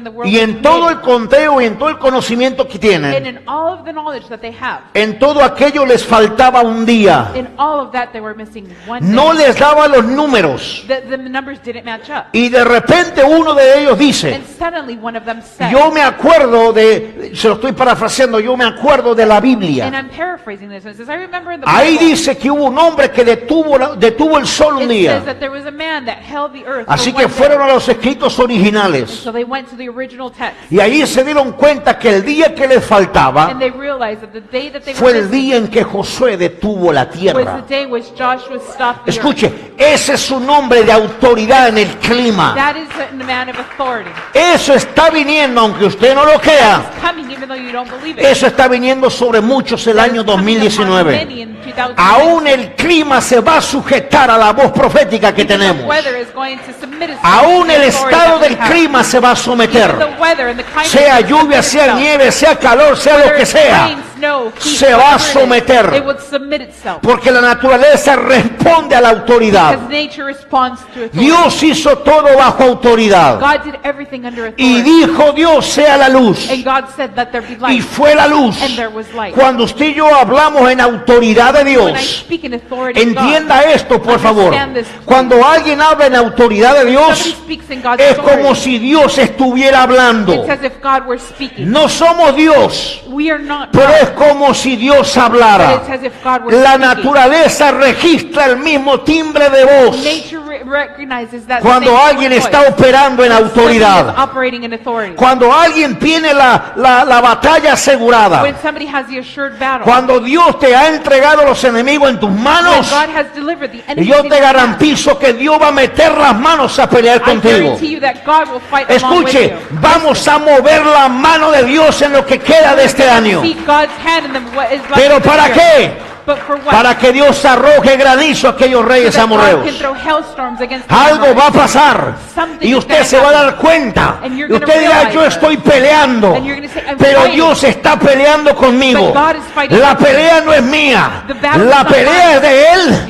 S1: world
S2: Y en
S1: was
S2: todo el
S1: made.
S2: conteo y en todo el conocimiento que
S1: And
S2: tienen,
S1: in all of the knowledge that they have,
S2: en todo aquello les faltaba un día.
S1: in all of that they were missing one
S2: No
S1: day.
S2: les daba los números.
S1: The numbers didn't match up.
S2: Y de repente uno de ellos dice,
S1: And suddenly one of them said,
S2: yo me acuerdo se lo estoy parafraseando, yo me acuerdo de la
S1: and
S2: Biblia.
S1: I'm paraphrasing this, and it says, I remember in the
S2: Ahí
S1: Bible,
S2: dice que hubo un hombre que detuvo el sol un
S1: it says
S2: día.
S1: that there was a man that held the earth
S2: Así
S1: for
S2: que
S1: one
S2: fueron a
S1: day.
S2: los escritos originales.
S1: So they went to the original text,
S2: Y ahí se dieron cuenta que el día que les faltaba
S1: and they realized that the day that they
S2: fue
S1: were
S2: el
S1: missing
S2: día en que Josué detuvo la
S1: was
S2: tierra.
S1: the day which Joshua stopped the earth.
S2: Escuche, ese es un hombre de autoridad en el clima.
S1: That is a man of authority.
S2: Eso está viniendo, aunque usted no lo crea.
S1: It's coming even though you don't believe it.
S2: Eso está viniendo sobre muchos el
S1: That
S2: año
S1: is coming upon
S2: 2019.
S1: many in 2019.
S2: Aún el clima se va a sujetar a la voz profética que
S1: Even the
S2: tenemos.
S1: weather is going to submit itself
S2: Aún
S1: to the
S2: el
S1: authority
S2: estado
S1: that we
S2: del
S1: have.
S2: clima se va a
S1: Even
S2: someter.
S1: the weather and the climate
S2: Sea
S1: will
S2: lluvia,
S1: submit
S2: sea
S1: itself.
S2: nieve, sea calor, sea lo
S1: Whether
S2: que
S1: it's
S2: sea.
S1: rain, snow, heat,
S2: Se va a
S1: whatever it is,
S2: someter.
S1: it would submit itself.
S2: Porque la naturaleza responde a la autoridad.
S1: Because nature responds to authority.
S2: Dios hizo todo bajo autoridad.
S1: God did everything under
S2: Y
S1: authority.
S2: dijo Dios, sea la luz.
S1: And God said, let there be
S2: Y
S1: light.
S2: fue la luz.
S1: And there was light.
S2: Cuando usted y yo hablamos en autoridad de
S1: When I
S2: Dios,
S1: speak in authority of
S2: entienda
S1: God,
S2: esto, por favor.
S1: understand this, please.
S2: Cuando alguien habla en autoridad de
S1: Somebody
S2: Dios,
S1: speaks in God's
S2: es como
S1: authority.
S2: si Dios estuviera hablando.
S1: It's as if God were speaking.
S2: No somos Dios,
S1: We are not
S2: pero
S1: God,
S2: es como si Dios
S1: but
S2: hablara.
S1: it's as if God were
S2: La
S1: speaking.
S2: naturaleza registra el mismo timbre de voz
S1: Nature recognizes that
S2: cuando
S1: same
S2: alguien
S1: voice.
S2: está operando en
S1: When somebody is
S2: autoridad.
S1: operating in authority.
S2: Cuando alguien tiene la batalla asegurada.
S1: When somebody has the assured battle.
S2: Cuando Dios te ha entregado los enemigos en tus
S1: When
S2: manos,
S1: God has delivered the
S2: y
S1: enemy.
S2: yo te garantizo que Dios va a meter las manos a pelear
S1: I
S2: contigo.
S1: guarantee you that God will fight along with
S2: Escuche,
S1: you.
S2: vamos a mover la mano de Dios en lo que queda de este año.
S1: See God's hand in what is left
S2: ¿Pero
S1: of the
S2: para
S1: year.
S2: qué?
S1: But for what?
S2: Para que Dios arroje granizo a aquellos reyes
S1: So that God
S2: amorreos.
S1: can throw hailstorms against the
S2: Algo
S1: Amorites.
S2: va a pasar
S1: Something
S2: y
S1: is
S2: usted
S1: gonna
S2: se va a dar
S1: happen.
S2: cuenta.
S1: And you're
S2: Y
S1: gonna
S2: usted dirá,
S1: realize
S2: yo
S1: it.
S2: estoy peleando,
S1: And you're gonna say, I'm
S2: pero
S1: fighting.
S2: Dios está peleando conmigo.
S1: But God is fighting
S2: La
S1: with me.
S2: pelea no es mía,
S1: The battle
S2: la
S1: is not
S2: pelea
S1: mine.
S2: es de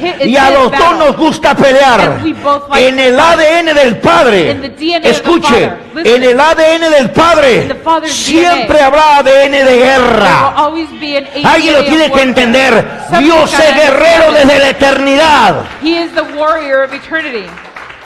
S1: It's
S2: Él y a
S1: His
S2: los dos
S1: battle.
S2: nos gusta pelear.
S1: And we both like
S2: En el
S1: to fight.
S2: ADN del Padre,
S1: In the DNA of the
S2: escuche,
S1: Father. Listen.
S2: en el ADN del
S1: In the
S2: Padre
S1: Father's
S2: siempre
S1: DNA.
S2: habrá ADN de
S1: There will
S2: guerra.
S1: always be an
S2: Alguien lo
S1: ADN
S2: tiene
S1: of
S2: que
S1: warfare.
S2: entender.
S1: Somebody's
S2: Dios
S1: gotta
S2: es guerrero
S1: understand
S2: desde la eternidad.
S1: it. He is the warrior of eternity.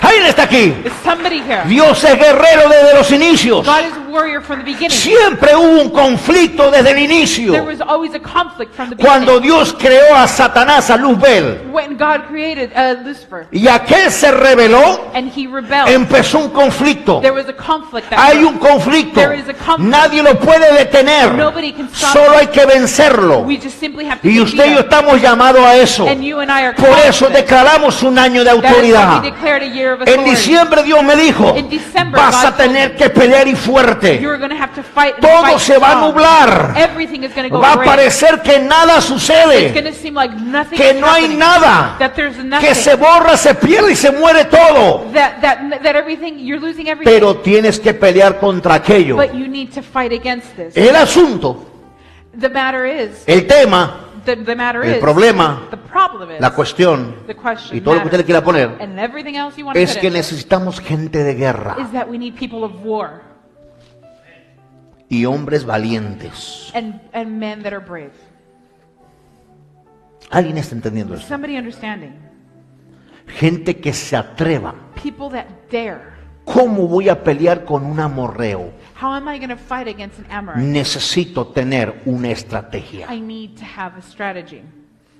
S2: Alguien está aquí.
S1: Is somebody here?
S2: Dios es guerrero desde los inicios.
S1: God is a warrior from the beginning.
S2: Siempre hubo un conflicto desde el
S1: There
S2: inicio.
S1: was always a conflict from the
S2: Cuando
S1: beginning.
S2: Dios creó a Satanás, a Luzbel,
S1: When God created Lucifer
S2: y aquel se rebeló,
S1: and he rebelled,
S2: empezó un conflicto.
S1: there was a conflict that
S2: Hay
S1: broke.
S2: un conflicto.
S1: There is a conflict.
S2: Nadie lo puede detener.
S1: Nobody can stop
S2: Solo
S1: it.
S2: hay que vencerlo.
S1: We just simply have to
S2: Y
S1: defeat
S2: usted y yo
S1: him.
S2: estamos llamados a eso.
S1: And you and I are
S2: Por eso
S1: confident.
S2: declaramos un año de
S1: That is why
S2: autoridad.
S1: we declared a year of
S2: En
S1: authority.
S2: diciembre Dios me dijo,
S1: In December,
S2: vas
S1: God
S2: a tener
S1: told
S2: que pelear y fuerte.
S1: You're going to have to fight and
S2: Todo
S1: fight
S2: se va a
S1: strong.
S2: nublar.
S1: Everything is going to go
S2: Va a
S1: great.
S2: parecer que nada
S1: It's going
S2: sucede,
S1: to seem like nothing
S2: que
S1: is
S2: no hay
S1: happening.
S2: nada,
S1: That there's nothing.
S2: que se borra, se pierde y se muere todo.
S1: That everything, you're losing everything.
S2: Pero tienes que pelear contra aquello.
S1: But you need to fight against this.
S2: El asunto,
S1: The matter is,
S2: el tema,
S1: the matter
S2: el
S1: is,
S2: problema,
S1: the problem is,
S2: la cuestión
S1: the question
S2: y todo lo que usted le
S1: matters,
S2: quiera poner
S1: and everything else you want to
S2: es
S1: put
S2: que
S1: in,
S2: necesitamos gente de guerra
S1: is that we need people of war
S2: y hombres valientes.
S1: and men that are brave.
S2: ¿Alguien está entendiendo eso?
S1: Somebody understanding.
S2: Gente que se atreva.
S1: People that dare.
S2: ¿Cómo voy a pelear con un amorreo?
S1: How am I going to fight against an Amorite?
S2: Necesito tener una estrategia.
S1: I need to have a strategy.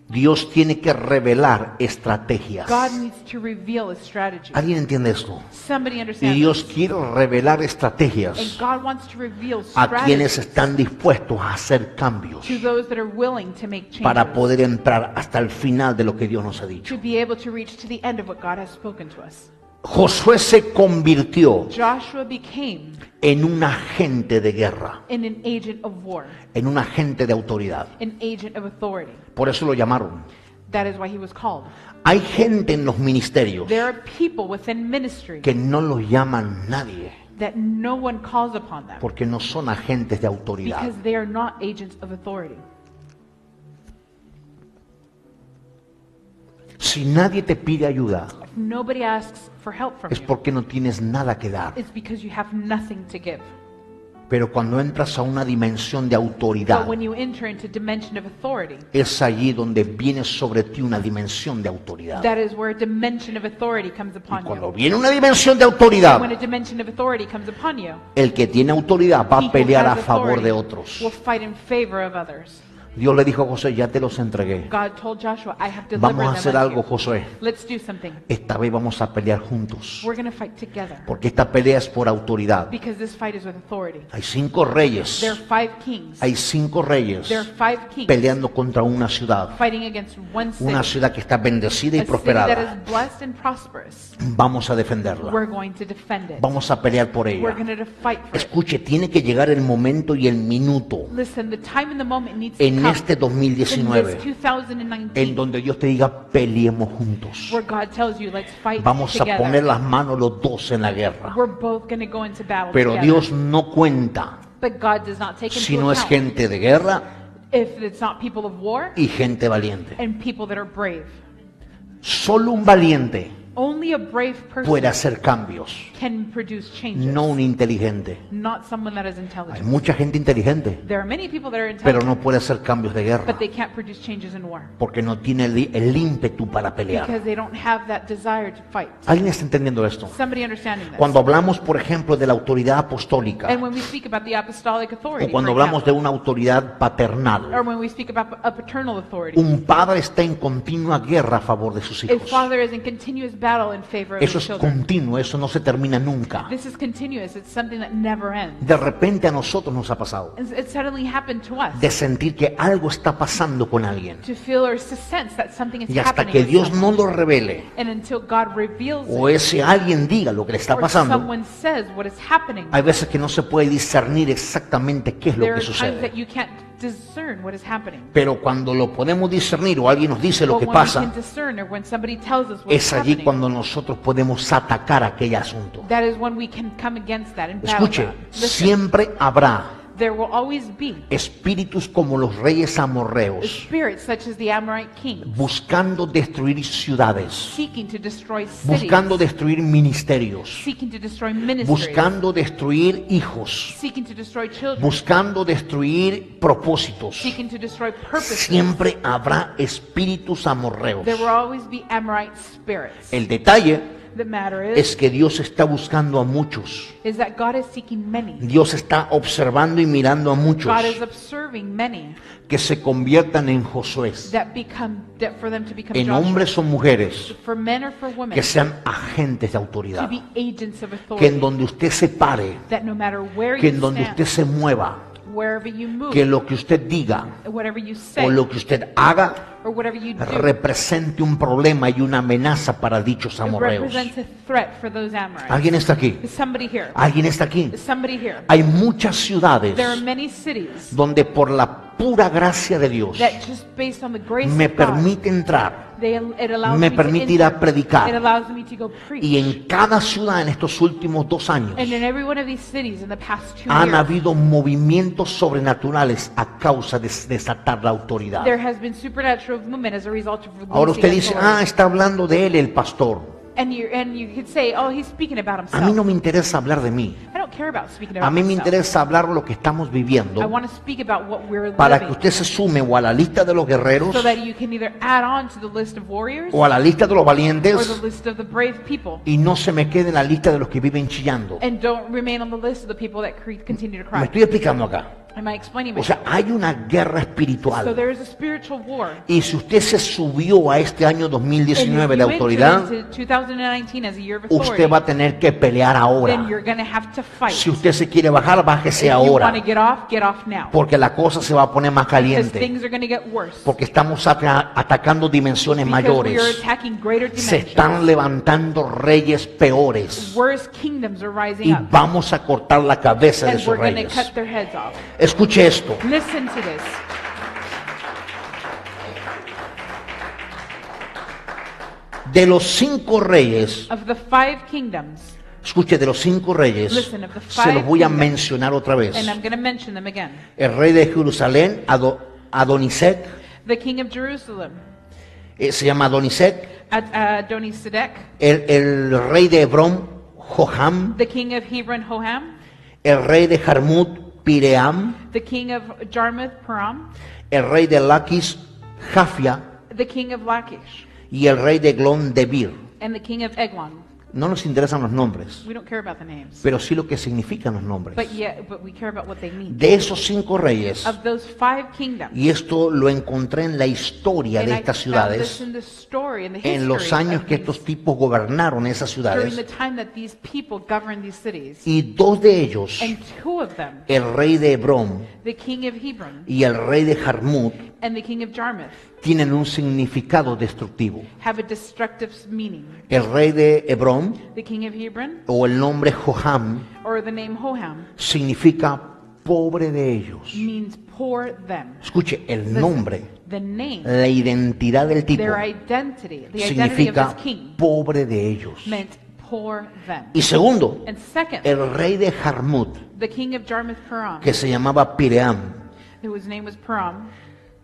S2: Dios tiene que revelar estrategias.
S1: God needs to reveal a strategy.
S2: ¿Alguien entiende esto?
S1: Somebody
S2: Y
S1: understands
S2: Dios
S1: this.
S2: quiere revelar
S1: And
S2: estrategias
S1: God wants to reveal
S2: a quienes
S1: strategies
S2: están dispuestos a hacer cambios
S1: to those that are willing to make
S2: para
S1: changes,
S2: poder entrar hasta el final de lo que Dios nos ha dicho.
S1: to be able to reach to the end of what God has spoken to us.
S2: Josué se convirtió
S1: Joshua became
S2: en un agente de guerra,
S1: an agent of war,
S2: en un agente de autoridad.
S1: an agent of authority.
S2: Por eso lo llamaron.
S1: That is why he was called.
S2: Hay gente en los ministerios
S1: There are people within ministry
S2: que no los llaman nadie
S1: that no one calls upon them
S2: porque no son agentes de autoridad.
S1: because they are not agents of authority.
S2: Si nadie te pide ayuda,
S1: If nobody asks for help from
S2: es
S1: you,
S2: porque no tienes nada que dar.
S1: it's because you have nothing to give.
S2: Pero cuando entras a una dimensión de
S1: But
S2: autoridad,
S1: when you enter into dimension of authority,
S2: es allí donde viene sobre ti una dimensión de autoridad.
S1: that is where a dimension of authority comes
S2: Y
S1: upon
S2: cuando
S1: you.
S2: viene una dimensión de autoridad,
S1: When a dimension of authority comes upon you,
S2: el que tiene autoridad va
S1: he
S2: a
S1: who
S2: pelear a
S1: has
S2: favor de
S1: authority
S2: otros.
S1: will fight in favor of others.
S2: Dios le dijo a José, ya te los entregué.
S1: God told Joshua, I have delivered
S2: Vamos a
S1: them
S2: hacer
S1: unto
S2: algo,
S1: you.
S2: Josué.
S1: Let's do something.
S2: Esta vez vamos a pelear juntos.
S1: We're going to fight together
S2: Porque esta pelea es por autoridad.
S1: because this fight is with authority.
S2: Hay 5 reyes.
S1: There are 5 kings.
S2: Hay 5 reyes
S1: There are 5 kings
S2: peleando contra una ciudad.
S1: fighting against one city.
S2: Una ciudad que está bendecida y
S1: A city that
S2: prosperada.
S1: is blessed and prosperous.
S2: Vamos a defenderla.
S1: We're going to defend it.
S2: Vamos a pelear por
S1: We're
S2: ella.
S1: going to fight for it.
S2: Escuche, tiene que llegar el momento y el minuto
S1: Listen, the time and the moment needs to
S2: en
S1: come
S2: este
S1: in
S2: 2019
S1: this 2019
S2: en donde Dios te diga, peleemos juntos.
S1: where God tells you, let's fight
S2: Vamos a
S1: together.
S2: poner las manos los dos en la guerra.
S1: We're both going to go into battle
S2: Pero
S1: together.
S2: Dios no cuenta
S1: But God does not take
S2: si
S1: into
S2: no es
S1: account
S2: gente de guerra
S1: if it's not people of war
S2: y gente valiente.
S1: and people that are brave.
S2: Solo un valiente
S1: Only a brave person
S2: puede hacer cambios,
S1: can produce changes,
S2: no un inteligente.
S1: not someone that is
S2: Hay
S1: intelligent.
S2: mucha gente inteligente,
S1: There are many people that are
S2: pero
S1: intelligent,
S2: no puede hacer cambios de guerra
S1: but they can't produce changes in war
S2: porque no tiene el ímpetu para pelear.
S1: because they don't have that desire to fight.
S2: ¿Alguien está entendiendo esto?
S1: Somebody understanding this?
S2: Cuando hablamos, por ejemplo, de la autoridad apostólica
S1: And when we speak about the apostolic authority,
S2: o cuando
S1: for
S2: hablamos de
S1: example,
S2: una autoridad paternal,
S1: or when we speak about a paternal authority,
S2: un padre está en continua guerra a favor de sus
S1: a
S2: hijos.
S1: father is in continuous battle in favor of
S2: Eso
S1: his
S2: es
S1: children.
S2: continuo, eso no se termina nunca.
S1: This is continuous. It's something that never ends.
S2: De repente a nosotros nos ha pasado
S1: It suddenly happened to us
S2: de sentir que algo está pasando con alguien
S1: to feel or to sense that something is
S2: y hasta
S1: happening.
S2: que
S1: with
S2: Dios
S1: someone.
S2: no lo revele
S1: And until God reveals
S2: o
S1: it,
S2: ese alguien diga lo que le está
S1: or
S2: pasando,
S1: someone says what is happening,
S2: hay veces que no se puede discernir exactamente qué es lo
S1: there
S2: que
S1: are times that
S2: sucede.
S1: you can't discern what is happening.
S2: Pero cuando lo podemos discernir o alguien nos dice lo
S1: But
S2: que
S1: when we
S2: pasa,
S1: can discern, or when somebody tells us what is
S2: es allí
S1: happening,
S2: cuando nosotros podemos atacar aquel asunto.
S1: that is when we can come against that and battle
S2: Escuche,
S1: that. Listen,
S2: siempre habrá
S1: there will always be
S2: espíritus como los reyes amorreos
S1: spirits such as the Amorite king
S2: buscando destruir ciudades,
S1: seeking to destroy cities,
S2: buscando destruir ministerios,
S1: seeking to destroy ministries,
S2: buscando destruir hijos,
S1: seeking to destroy children,
S2: buscando destruir propósitos.
S1: seeking to destroy purposes.
S2: Siempre habrá espíritus amorreos.
S1: There will always be Amorite spirits.
S2: El detalle
S1: The matter
S2: es que Dios está buscando a muchos.
S1: is that God is seeking many.
S2: Dios está observando y mirando a muchos
S1: God is observing many
S2: que se conviertan en Josué,
S1: that for them to become
S2: en
S1: Joshua,
S2: hombres o mujeres
S1: for men or for women,
S2: que sean agentes de
S1: to
S2: autoridad,
S1: be agents of
S2: que
S1: authority,
S2: en donde usted se pare,
S1: that no matter where
S2: que
S1: you
S2: en donde
S1: stand,
S2: usted se mueva,
S1: wherever you move,
S2: que lo que usted diga
S1: whatever you say,
S2: o lo que usted haga
S1: or whatever you do,
S2: represente un problema y una amenaza para dichos
S1: it
S2: amorreos.
S1: represents a threat for those Amorites.
S2: ¿Alguien está aquí?
S1: Is somebody here?
S2: ¿Alguien está aquí?
S1: Is somebody here?
S2: Hay muchas ciudades
S1: There are many cities
S2: donde por la pura gracia de Dios
S1: that just based on the grace
S2: me
S1: of God,
S2: permite entrar
S1: it allows
S2: me
S1: me
S2: permite
S1: to
S2: ir a
S1: enter.
S2: predicar.
S1: It allows me to go preach.
S2: y en cada ciudad en estos últimos 2 años
S1: And in every one of these cities in the past 2
S2: han
S1: years,
S2: habido movimientos sobrenaturales a causa de desatar la autoridad.
S1: there has been supernatural movement as a result of releasing
S2: Ahora usted dice,
S1: authority.
S2: está hablando de él, el pastor.
S1: And you could say, oh, he's speaking about
S2: A
S1: himself.
S2: mí no me interesa hablar de mí.
S1: I don't care about speaking
S2: A
S1: about
S2: mí me
S1: myself.
S2: interesa hablar lo que estamos
S1: I
S2: viviendo
S1: want to speak about what we're
S2: para que
S1: living,
S2: usted se sume o a la lista de los guerreros
S1: so that you can either add on to the list of warriors
S2: o a la lista de los
S1: or
S2: valientes
S1: the list of the brave people,
S2: y no se me quede en la lista de los que viven chillando.
S1: and don't remain on the list of the people that continue to
S2: Me
S1: cry.
S2: estoy explicando acá.
S1: Am I explaining
S2: O sea,
S1: myself?
S2: hay una guerra
S1: So
S2: espiritual.
S1: there is a spiritual war.
S2: Y si usted se subió a este año
S1: And if
S2: 2019 de
S1: you
S2: autoridad,
S1: enter into 2019 as a year of
S2: usted va a
S1: authority,
S2: tener que pelear
S1: then
S2: ahora.
S1: you're going to have to fight.
S2: Si usted se quiere bajar, bájese
S1: If you
S2: ahora.
S1: want to get off now.
S2: Porque la cosa se va a poner más
S1: Because
S2: caliente.
S1: things are going to get worse.
S2: Porque estamos atacando dimensiones
S1: Because we are
S2: mayores.
S1: attacking greater
S2: Se
S1: dimensions.
S2: están levantando reyes peores.
S1: Worse kingdoms are rising
S2: Y
S1: up.
S2: vamos a cortar la cabeza de
S1: And
S2: esos
S1: we're going to
S2: reyes.
S1: cut their heads off.
S2: Escuche esto.
S1: Listen to this.
S2: De los 5 reyes,
S1: Of the 5 kingdoms,
S2: escuche, de los 5 reyes,
S1: Listen, of the
S2: se los
S1: 5
S2: voy a
S1: kingdoms,
S2: mencionar otra vez.
S1: and I'm going to mention them again.
S2: El rey de Jerusalén, Adonisec,
S1: The king of Jerusalem,
S2: se llama Adonisec.
S1: Adonisedek.
S2: El rey de Hebrón, Joham.
S1: The king of Hebron, Hoham.
S2: El rey de Jarmut, Piream.
S1: The king of Jarmuth, Param.
S2: El rey de Laquis, Jafia.
S1: The king of Lachish.
S2: Y el rey de Glon, Debir.
S1: And the king of Eglon.
S2: No nos interesan los nombres,
S1: We don't care about the names.
S2: pero sí lo que significan los nombres.
S1: But we care about what they mean.
S2: De esos 5 reyes,
S1: Of those 5 kingdoms.
S2: y esto lo encontré en la historia
S1: And
S2: de
S1: I
S2: estas
S1: found this
S2: ciudades,
S1: in the story, in the
S2: en los
S1: history
S2: años
S1: of
S2: que
S1: these-
S2: estos tipos gobernaron esas
S1: during the
S2: ciudades,
S1: time that these people governed these cities.
S2: y 2 de ellos,
S1: And 2 of them,
S2: el rey de Hebrón
S1: the king of Hebron
S2: y el rey de Jarmut,
S1: and the king of Jarmuth,
S2: tienen un significado destructivo.
S1: have a destructive meaning.
S2: El rey de Hebrón,
S1: The king of Hebron,
S2: o el nombre Joham,
S1: or the name Hoham,
S2: significa pobre de ellos.
S1: means poor them.
S2: Escuche, el
S1: Listen,
S2: nombre,
S1: the name,
S2: la identidad del tipo,
S1: their identity, the identity of
S2: significa
S1: this king
S2: pobre de ellos.
S1: meant poor them.
S2: Y segundo,
S1: And second,
S2: el rey de Jarmut,
S1: the king of Jarmuth Param,
S2: que se llamaba Piream,
S1: whose name was Param,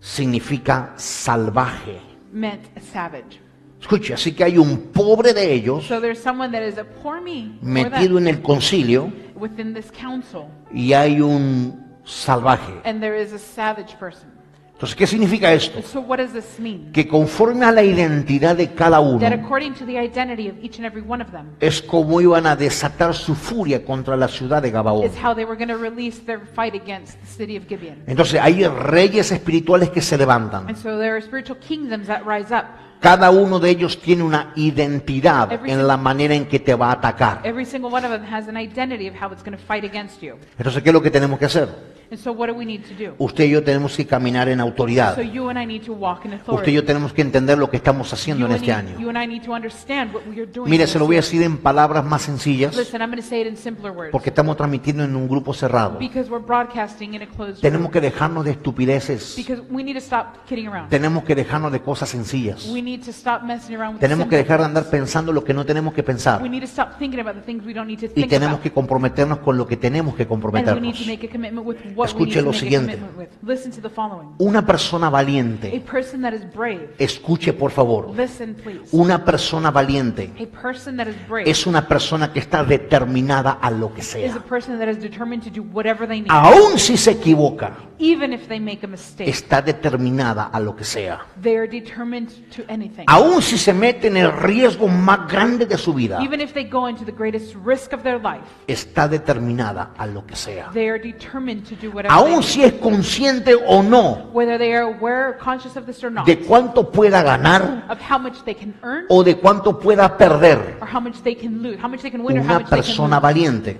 S2: significa salvaje.
S1: meant a savage.
S2: Escuche, así que hay un pobre de ellos
S1: So there's someone that is a poor me, poor
S2: metido
S1: them,
S2: en el concilio
S1: within this council,
S2: y hay un salvaje.
S1: and there is a savage person.
S2: Entonces, ¿qué significa esto?
S1: So what does this mean?
S2: Que conforme a la identidad de cada uno,
S1: That according to the identity of each and every one of them
S2: es como iban a desatar su furia contra la ciudad de Gabaón.
S1: is how they were going to release their fight against the city of Gibeon.
S2: Entonces, hay reyes espirituales que se levantan.
S1: And so there are spiritual kingdoms that rise up.
S2: Cada uno de ellos tiene una identidad en la manera en que te va a atacar.
S1: Every single one of them has an identity of how it's going to fight against you.
S2: Entonces, ¿qué es lo que tenemos que hacer?
S1: And so what do we need to do?
S2: Usted y yo tenemos que caminar en autoridad.
S1: So you and I need to walk in
S2: Usted y
S1: authority.
S2: yo tenemos que entender lo que estamos haciendo en este año.
S1: You and I need to understand what we are doing.
S2: Mire,
S1: in
S2: se
S1: this
S2: lo voy a
S1: year.
S2: decir en palabras más sencillas,
S1: Listen, I'm going to say it in simpler words.
S2: porque estamos transmitiendo en un grupo cerrado.
S1: Because we're broadcasting in a closed
S2: Tenemos
S1: room.
S2: que dejarnos de estupideces.
S1: Because we need to stop kidding around.
S2: Tenemos que dejarnos de cosas sencillas.
S1: We need to stop messing around with
S2: Tenemos que
S1: simple
S2: dejar de andar
S1: things.
S2: pensando lo que no tenemos que pensar.
S1: We need to stop thinking about the things we don't need to
S2: Y
S1: think
S2: tenemos
S1: about.
S2: que comprometernos con lo que tenemos que
S1: And we need to
S2: comprometernos.
S1: make a commitment with what
S2: Escuche
S1: we
S2: lo
S1: need to make a
S2: siguiente.
S1: commitment with. Listen to the following.
S2: Una persona
S1: A
S2: valiente,
S1: person that is brave.
S2: escuche por favor,
S1: Listen, please.
S2: una persona valiente
S1: A person that is brave
S2: es una persona que está determinada a lo que
S1: is a
S2: sea.
S1: person that is determined to do whatever they need.
S2: Aún si se equivoca,
S1: Even if they make a mistake,
S2: está determinada a lo que sea.
S1: they are determined to anything.
S2: Aún si se mete en el riesgo más grande de su vida,
S1: Even if they go into the greatest risk of their life,
S2: está determinada a lo que sea.
S1: they are determined to do whatever they
S2: Aún
S1: need.
S2: si es consciente o no
S1: Whether they are aware or conscious of this or not,
S2: de cuánto pueda ganar
S1: of how much they can earn
S2: o de cuánto pueda perder,
S1: or how much they can lose, how much they can win or how
S2: una
S1: much they can
S2: persona
S1: lose.
S2: valiente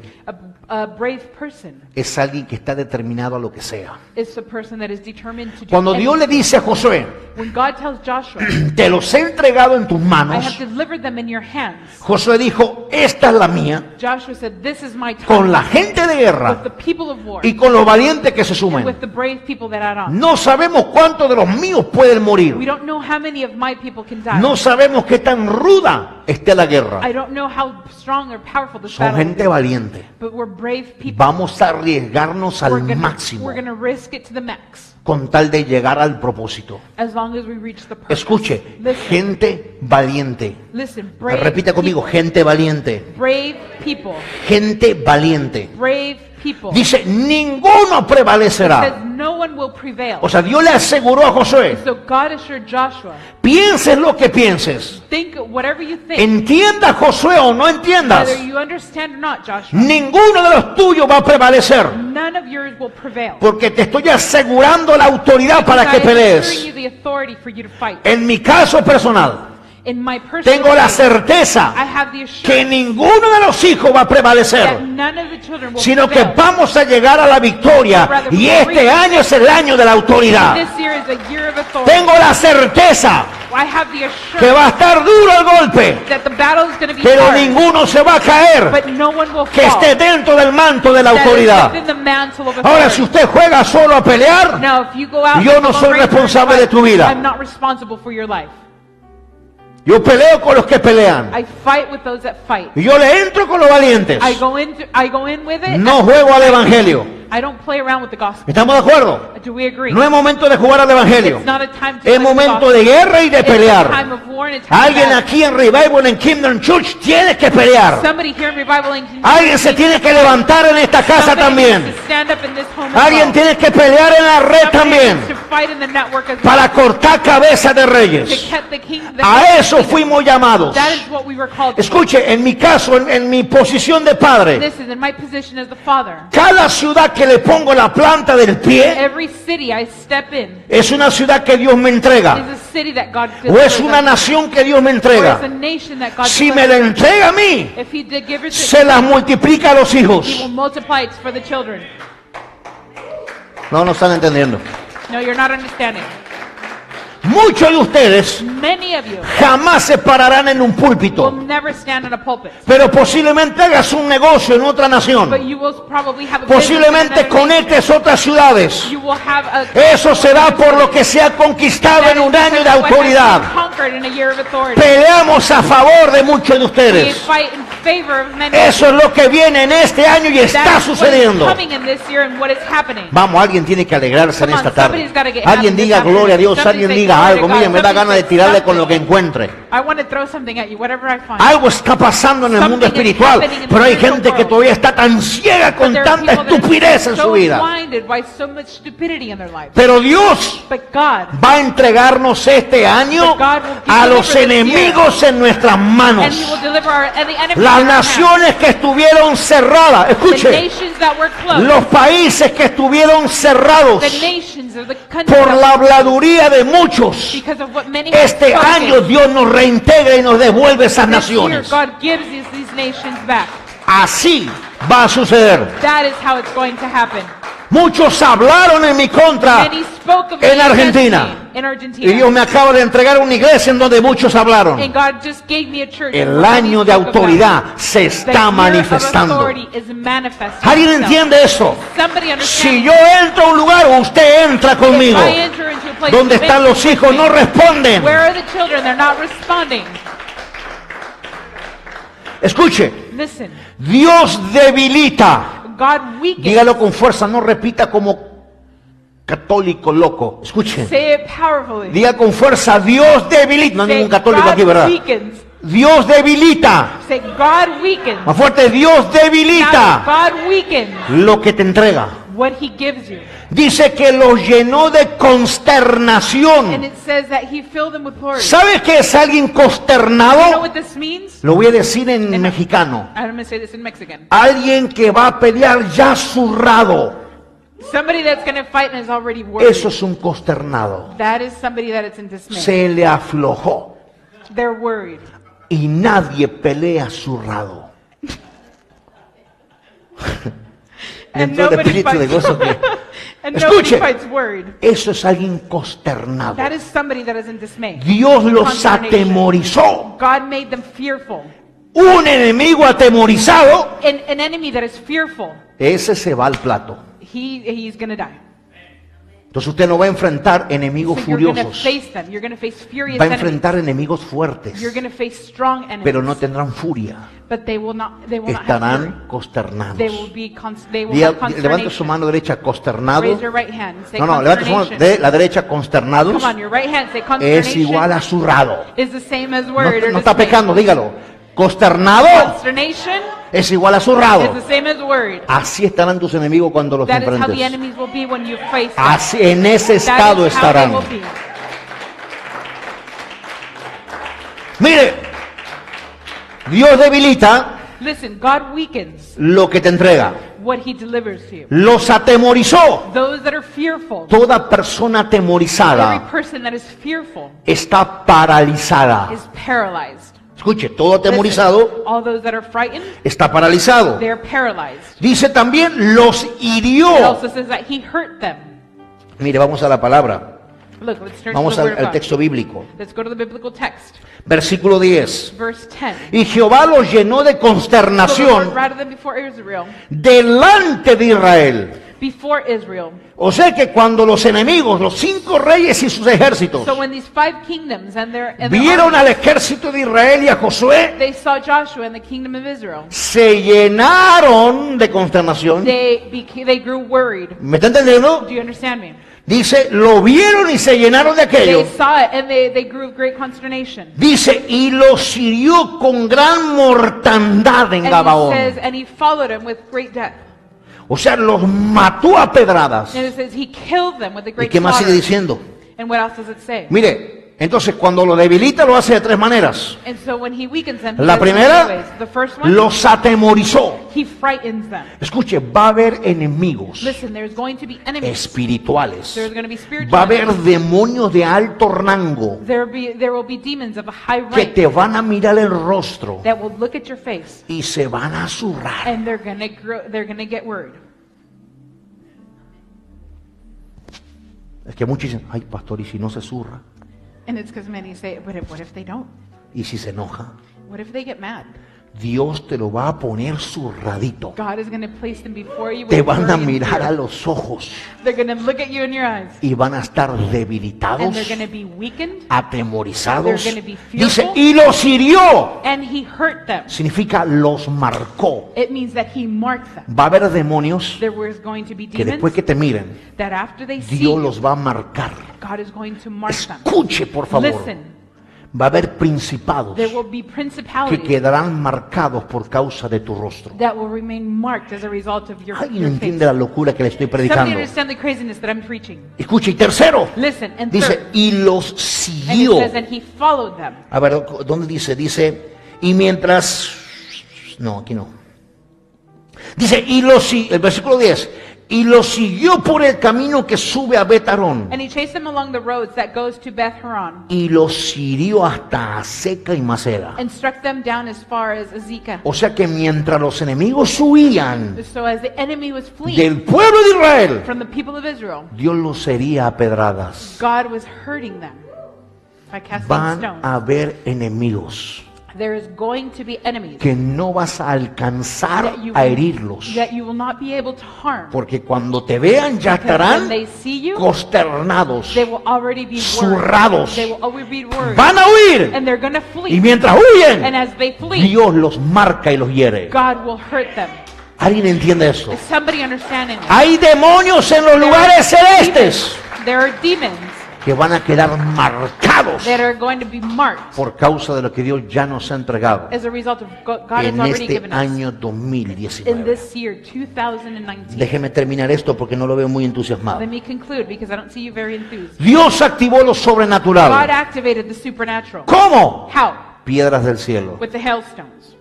S1: A brave person
S2: es alguien que está determinado a lo que sea.
S1: is a person that is determined to do
S2: Cuando Dios le
S1: anything.
S2: dice a Josué,
S1: When God tells Joshua,
S2: te los he entregado en tus
S1: I
S2: manos,
S1: have delivered them in your hands,
S2: Josué dijo, esta es la mía,
S1: Joshua said, this is my time
S2: con la gente de
S1: with
S2: guerra
S1: the people of war
S2: y con los valientes que se
S1: and
S2: sumen.
S1: with the brave people that add on.
S2: No sabemos cuántos de los míos pueden
S1: We
S2: morir.
S1: don't know how many of my people can die.
S2: No sabemos qué tan ruda esté la guerra.
S1: I don't know how strong or powerful this
S2: Son
S1: battle
S2: gente
S1: is,
S2: valiente.
S1: but we're brave people.
S2: Vamos a arriesgarnos al máximo
S1: We're gonna risk it to the max
S2: con tal de llegar al propósito.
S1: as long as we reach the purpose.
S2: Escuche,
S1: Listen,
S2: gente valiente.
S1: listen, brave
S2: Repita conmigo,
S1: people,
S2: gente valiente.
S1: brave people,
S2: Gente valiente.
S1: brave people.
S2: Dice, ninguno
S1: It
S2: prevalecerá.
S1: says no one will prevail.
S2: O sea, Dios le aseguró a Josué,
S1: So God assured Joshua,
S2: pienses lo que pienses,
S1: think whatever you think,
S2: entienda Josué o no entiendas,
S1: whether you understand or not, Joshua,
S2: ninguno de los tuyos va a prevalecer,
S1: none of yours will prevail.
S2: porque te estoy asegurando la autoridad para
S1: Because
S2: que
S1: I am
S2: pelees.
S1: assuring you the authority for you to fight.
S2: En mi caso personal,
S1: In my personal
S2: tengo la
S1: case,
S2: certeza
S1: I have the
S2: que
S1: assurance
S2: ninguno de los hijos va a
S1: that
S2: prevalecer,
S1: none of the children will
S2: sino que
S1: prevail.
S2: vamos a llegar a la victoria, y este año es el año de la autoridad.
S1: This year is a year of authority.
S2: Tengo la certeza
S1: I have the
S2: que
S1: assurance
S2: va a estar duro el golpe,
S1: that the battle is going to be
S2: pero
S1: hard,
S2: ninguno se va a caer
S1: but no one will
S2: que
S1: fall.
S2: esté dentro del manto de la
S1: That is
S2: autoridad.
S1: within the mantle of
S2: Ahora,
S1: authority.
S2: si usted juega solo a pelear,
S1: Now, if you go out
S2: yo
S1: and
S2: no
S1: go
S2: soy
S1: raise your
S2: responsable
S1: fight,
S2: de tu vida.
S1: I'm not responsible for your life.
S2: yo peleo con los que pelean,
S1: I fight with those that fight.
S2: y yo le entro con los valientes.
S1: I go in with it.
S2: No juego al evangelio.
S1: I don't play around with the gospel.
S2: ¿Estamos de acuerdo?
S1: Do we agree?
S2: No es momento de jugar al evangelio.
S1: It's not a time to
S2: Es
S1: play the
S2: momento
S1: gospel.
S2: de guerra y de
S1: It's a
S2: pelear.
S1: time of war and a time of
S2: Alguien
S1: battle.
S2: aquí en Revival, en Kingdom Church, tiene que pelear.
S1: Somebody here in Revival and
S2: Alguien se tiene que levantar en esta casa
S1: Somebody
S2: también.
S1: needs to stand up in this home as
S2: Alguien
S1: well.
S2: tiene que pelear en la red
S1: Somebody
S2: también,
S1: needs to fight in the network as well.
S2: para cortar cabezas de
S1: To
S2: reyes.
S1: keep the king, the
S2: A eso fuimos llamados.
S1: That is what we were called to.
S2: Escuche, en mi caso, en mi posición de padre,
S1: This is in my position as the father.
S2: cada ciudad que le pongo la planta del pie
S1: Every city I step in
S2: es una ciudad que Dios me
S1: is
S2: entrega,
S1: a city that God
S2: o es
S1: delivers
S2: una
S1: us to.
S2: nación que Dios me
S1: Or is
S2: entrega.
S1: a nation that God
S2: Si me
S1: delivers
S2: la
S1: us to.
S2: entrega a mí,
S1: If he did give it to
S2: se las multiplica a los
S1: He
S2: hijos.
S1: will multiply it for the children.
S2: No están entendiendo.
S1: No, you're not understanding.
S2: Muchos de ustedes
S1: Many of you
S2: jamás se pararán en un
S1: will
S2: púlpito,
S1: never stand in a pulpit.
S2: pero posiblemente hagas un negocio en otra
S1: But
S2: nación.
S1: you will probably have a business in
S2: Posiblemente
S1: another nation.
S2: conectes otras ciudades.
S1: You will have a
S2: Eso será por lo que se ha conquistado
S1: That
S2: en
S1: is
S2: un año de
S1: because of what has
S2: autoridad.
S1: been conquered in a year of authority.
S2: Peleamos a favor de muchos de
S1: We
S2: ustedes.
S1: fight in favor of many.
S2: Eso es lo que viene en este año y
S1: That
S2: está
S1: is what is
S2: sucediendo.
S1: coming in this year and what is happening.
S2: Vamos, alguien tiene que alegrarse en
S1: Come on,
S2: esta tarde.
S1: somebody's gotta get
S2: Alguien
S1: happy
S2: diga
S1: this
S2: gloria a
S1: afternoon.
S2: Dios,
S1: Somebody
S2: alguien
S1: say
S2: diga
S1: glory
S2: algo.
S1: to
S2: Miren,
S1: God.
S2: me da ganas de
S1: Somebody
S2: tirarle
S1: say
S2: con lo que
S1: something.
S2: encuentre.
S1: I want to throw something at you, whatever I find.
S2: Algo está pasando en el mundo
S1: Something is
S2: espiritual,
S1: happening in the
S2: pero hay
S1: spiritual
S2: gente que
S1: world.
S2: todavía está tan ciega con
S1: But there are
S2: tanta
S1: people that are
S2: estupidez en
S1: so
S2: su vida.
S1: blinded by so much stupidity in their life.
S2: Pero Dios
S1: But God,
S2: va a entregarnos este año a los enemigos en nuestras
S1: and He
S2: manos.
S1: will deliver the enemy.
S2: Las
S1: in our hands.
S2: naciones que estuvieron cerradas,
S1: The
S2: escuche,
S1: nations that were closed.
S2: los países que estuvieron cerrados
S1: The nations or the countries
S2: por
S1: that
S2: la
S1: were
S2: habladuría de muchos.
S1: because of what many have
S2: Este
S1: spoken.
S2: año Dios nos reintegra y nos devuelve esas
S1: This year,
S2: naciones.
S1: God gives these nations back.
S2: Así va a suceder.
S1: That is how it's going to happen.
S2: Muchos hablaron en mi contra
S1: And He spoke of
S2: en
S1: me against
S2: Argentina.
S1: me in Argentina.
S2: Y Dios me acaba de entregar una iglesia en donde muchos hablaron.
S1: And God just gave me a church.
S2: El
S1: where many
S2: año de
S1: spoke of
S2: autoridad
S1: that.
S2: se
S1: The
S2: está
S1: year of
S2: manifestando.
S1: authority is manifesting
S2: ¿Alguien
S1: itself.
S2: entiende eso?
S1: Somebody understands.
S2: Si yo entro a un lugar, usted entra conmigo.
S1: If I enter into a place,
S2: ¿Dónde
S1: you
S2: están
S1: enter
S2: los
S1: with
S2: hijos?
S1: me.
S2: No responden.
S1: Where are the children? They're not responding.
S2: Escuche,
S1: Listen,
S2: Dios debilita.
S1: God weakens.
S2: Dígalo con fuerza, no repita como católico loco. Escuche.
S1: Say it powerfully.
S2: Diga con fuerza, Dios debilita. No hay
S1: Say,
S2: ningún católico
S1: God
S2: aquí, ¿verdad?
S1: weakens.
S2: Dios debilita.
S1: Say, God weakens.
S2: Más fuerte, Dios
S1: Now,
S2: debilita
S1: God weakens
S2: lo que te entrega.
S1: what He gives you.
S2: Dice que los llenó de
S1: And
S2: consternación.
S1: it says that He filled them with glory.
S2: ¿Sabe qué es alguien
S1: You know
S2: consternado?
S1: what this means?
S2: Lo voy a decir en mexicano.
S1: I'm going to say this in Mexican.
S2: Alguien que va a pelear ya zurrado.
S1: Somebody that's going to fight and is already worried.
S2: Eso es un consternado.
S1: That is somebody that is in dismay.
S2: Se le aflojó.
S1: They're worried.
S2: Y nadie pelea zurrado.
S1: And
S2: Dentro del
S1: nobody
S2: espíritu de
S1: fights.
S2: gozo que...
S1: And nobody
S2: Escuche.
S1: fights worried.
S2: Eso es alguien consternado.
S1: That is somebody that is in dismay.
S2: Dios los
S1: Consternation.
S2: atemorizó.
S1: God made them fearful.
S2: Un enemigo atemorizado,
S1: An enemy that is fearful,
S2: ese se va al plato.
S1: he's going to die.
S2: Entonces usted no va a enfrentar enemigos
S1: So you're going to
S2: furiosos.
S1: face them. You're going to face furious
S2: Va a
S1: enemies.
S2: enfrentar enemigos fuertes,
S1: You're going to face strong enemies.
S2: pero no tendrán furia.
S1: But they will not have fury.
S2: Estarán consternados.
S1: They will be they will
S2: Diga-
S1: have
S2: levante su
S1: consternation.
S2: mano derecha, consternado.
S1: Raise your right hand. Say
S2: No, levante su mano
S1: consternation.
S2: de la derecha, consternados.
S1: Come on, your right hand. Say
S2: Es
S1: consternation.
S2: igual a zurrado.
S1: Is the same as
S2: No,
S1: word or
S2: no está
S1: dismay.
S2: pecando, dígalo. Consternado
S1: Consternation
S2: es igual a
S1: is
S2: zurrado.
S1: the same as worried.
S2: Así estarán tus enemigos cuando los
S1: That is how the
S2: enfrentes.
S1: enemies will be when you face them.
S2: Así, en ese
S1: That
S2: estado
S1: is how they
S2: estarán.
S1: will be.
S2: Mire, Dios debilita
S1: Listen, God weakens
S2: lo que te entrega.
S1: what he delivers to you.
S2: Los atemorizó.
S1: Those that are fearful,
S2: Toda persona
S1: every
S2: atemorizada
S1: person that is fearful
S2: está paralizada.
S1: is paralyzed.
S2: Escuche, todo atemorizado
S1: Listen, all those that are frightened,
S2: está paralizado.
S1: they're paralyzed.
S2: Dice también, los
S1: It
S2: hirió.
S1: also says that he hurt them.
S2: Mire, vamos a la palabra.
S1: Look, let's turn
S2: Vamos
S1: to the
S2: al,
S1: word
S2: al
S1: of God.
S2: texto bíblico.
S1: Let's go to the biblical text.
S2: Versículo 10.
S1: Verse 10.
S2: Y Jehová los llenó de
S1: So the Lord
S2: consternación
S1: routed them before Israel.
S2: delante de Israel.
S1: Before Israel.
S2: O sea que cuando los enemigos, los 5 reyes y sus ejércitos,
S1: So when these 5 kingdoms and their
S2: vieron al
S1: armies,
S2: ejército de Israel y a Josué,
S1: they saw Joshua and the kingdom of Israel,
S2: se llenaron de consternación.
S1: they grew worried.
S2: ¿Me está entendiendo?
S1: Do you understand me?
S2: Dice, lo vieron y se llenaron de aquello.
S1: They saw it and they grew with great consternation.
S2: Dice, y los hirió con gran mortandad en
S1: And he
S2: Gabaón.
S1: says, and he followed him with great death.
S2: O sea, los mató a pedradas.
S1: And it says he killed them with a
S2: ¿Y
S1: great
S2: qué más sigue
S1: slaughter.
S2: diciendo?
S1: And what else does it say?
S2: Mire, entonces cuando lo debilita lo hace de 3 maneras.
S1: And so when he weakens them, he
S2: La
S1: does it in
S2: primera,
S1: two ways. The first one,
S2: los atemorizó.
S1: he frightens them.
S2: Escuche, va a haber enemigos
S1: Listen, there's going to be enemies.
S2: espirituales.
S1: There's going to be spiritual
S2: Va a haber
S1: enemies.
S2: demonios de alto rango
S1: There will be demons of a high
S2: que
S1: rank
S2: te van a mirar el rostro
S1: that will look at your face
S2: y se van a zurrar.
S1: and they're gonna get worried.
S2: Es que muchos dicen, ay pastor, ¿y si no se zurra?
S1: And it's because many say, but what if they don't?
S2: ¿Y si se enoja?
S1: What if they get mad?
S2: Dios te lo va a poner zurradito.
S1: God is going to place them before you.
S2: Te
S1: with
S2: van a
S1: worry and
S2: mirar a
S1: fear.
S2: los ojos
S1: They're going to look at you in your eyes.
S2: y van a estar
S1: And
S2: debilitados,
S1: they're going to be weakened.
S2: atemorizados.
S1: They're gonna be
S2: Dice,
S1: fearful.
S2: y los hirió.
S1: And he hurt them.
S2: Significa los marcó.
S1: It means that he marked them.
S2: Va a haber demonios
S1: There was going to be
S2: que después
S1: demons
S2: que te miren,
S1: that after they see
S2: Dios
S1: you,
S2: los va a marcar.
S1: God is going to mark them.
S2: Escuche, por favor.
S1: Listen,
S2: Va a haber principados
S1: there will be
S2: que
S1: principalities
S2: quedarán marcados por causa de tu rostro.
S1: that will remain marked as a result of your
S2: ¿Alguien
S1: face.
S2: entiende la locura que le estoy
S1: Somebody
S2: predicando?
S1: understand the craziness that I'm preaching.
S2: Escuche, y tercero,
S1: Listen, and
S2: dice,
S1: third,
S2: y los
S1: and it
S2: siguió.
S1: says, and he followed them.
S2: A ver, ¿dónde dice? Dice, y mientras... No, aquí no. Dice, el versículo 10, y lo siguió por el camino que sube a Betarón,
S1: And he chased them along the roads that goes to Beth Horon,
S2: y los hirió hasta Aseca y Maceda.
S1: and struck them down as far as Azekah.
S2: O sea que mientras los enemigos huían
S1: So as the enemy was fleeing
S2: del pueblo de Israel,
S1: from the people of Israel,
S2: Dios los hería a pedradas.
S1: God was hurting them by casting
S2: Van
S1: stones.
S2: a haber enemigos
S1: There is going to be enemies
S2: que no vas a alcanzar
S1: that you
S2: a
S1: will-
S2: herirlos.
S1: that you will not be able to harm.
S2: Porque cuando te vean ya
S1: Because when
S2: estarán
S1: they see you,
S2: consternados,
S1: they will already be worried.
S2: zurrados.
S1: They will already be worried.
S2: Van a huir.
S1: And they're going to
S2: Y
S1: flee.
S2: mientras
S1: And
S2: huyen,
S1: as they flee,
S2: Dios los marca y los hiere.
S1: God will hurt them.
S2: ¿Alguien entiende eso?
S1: Is somebody understanding this?
S2: Hay demonios en los lugares celestes
S1: There are demons
S2: que van a quedar marcados
S1: that are going to be marked
S2: por causa de lo que Dios ya nos ha entregado
S1: as a result of God has
S2: en
S1: already
S2: este
S1: given us
S2: año
S1: in
S2: 2019.
S1: this year, 2019.
S2: Déjeme terminar esto porque no lo veo muy entusiasmado.
S1: Let me conclude because I don't see you very enthused.
S2: Dios activó lo
S1: God
S2: sobrenatural.
S1: activated the supernatural.
S2: ¿Cómo?
S1: How?
S2: Piedras del cielo.
S1: With the hailstones.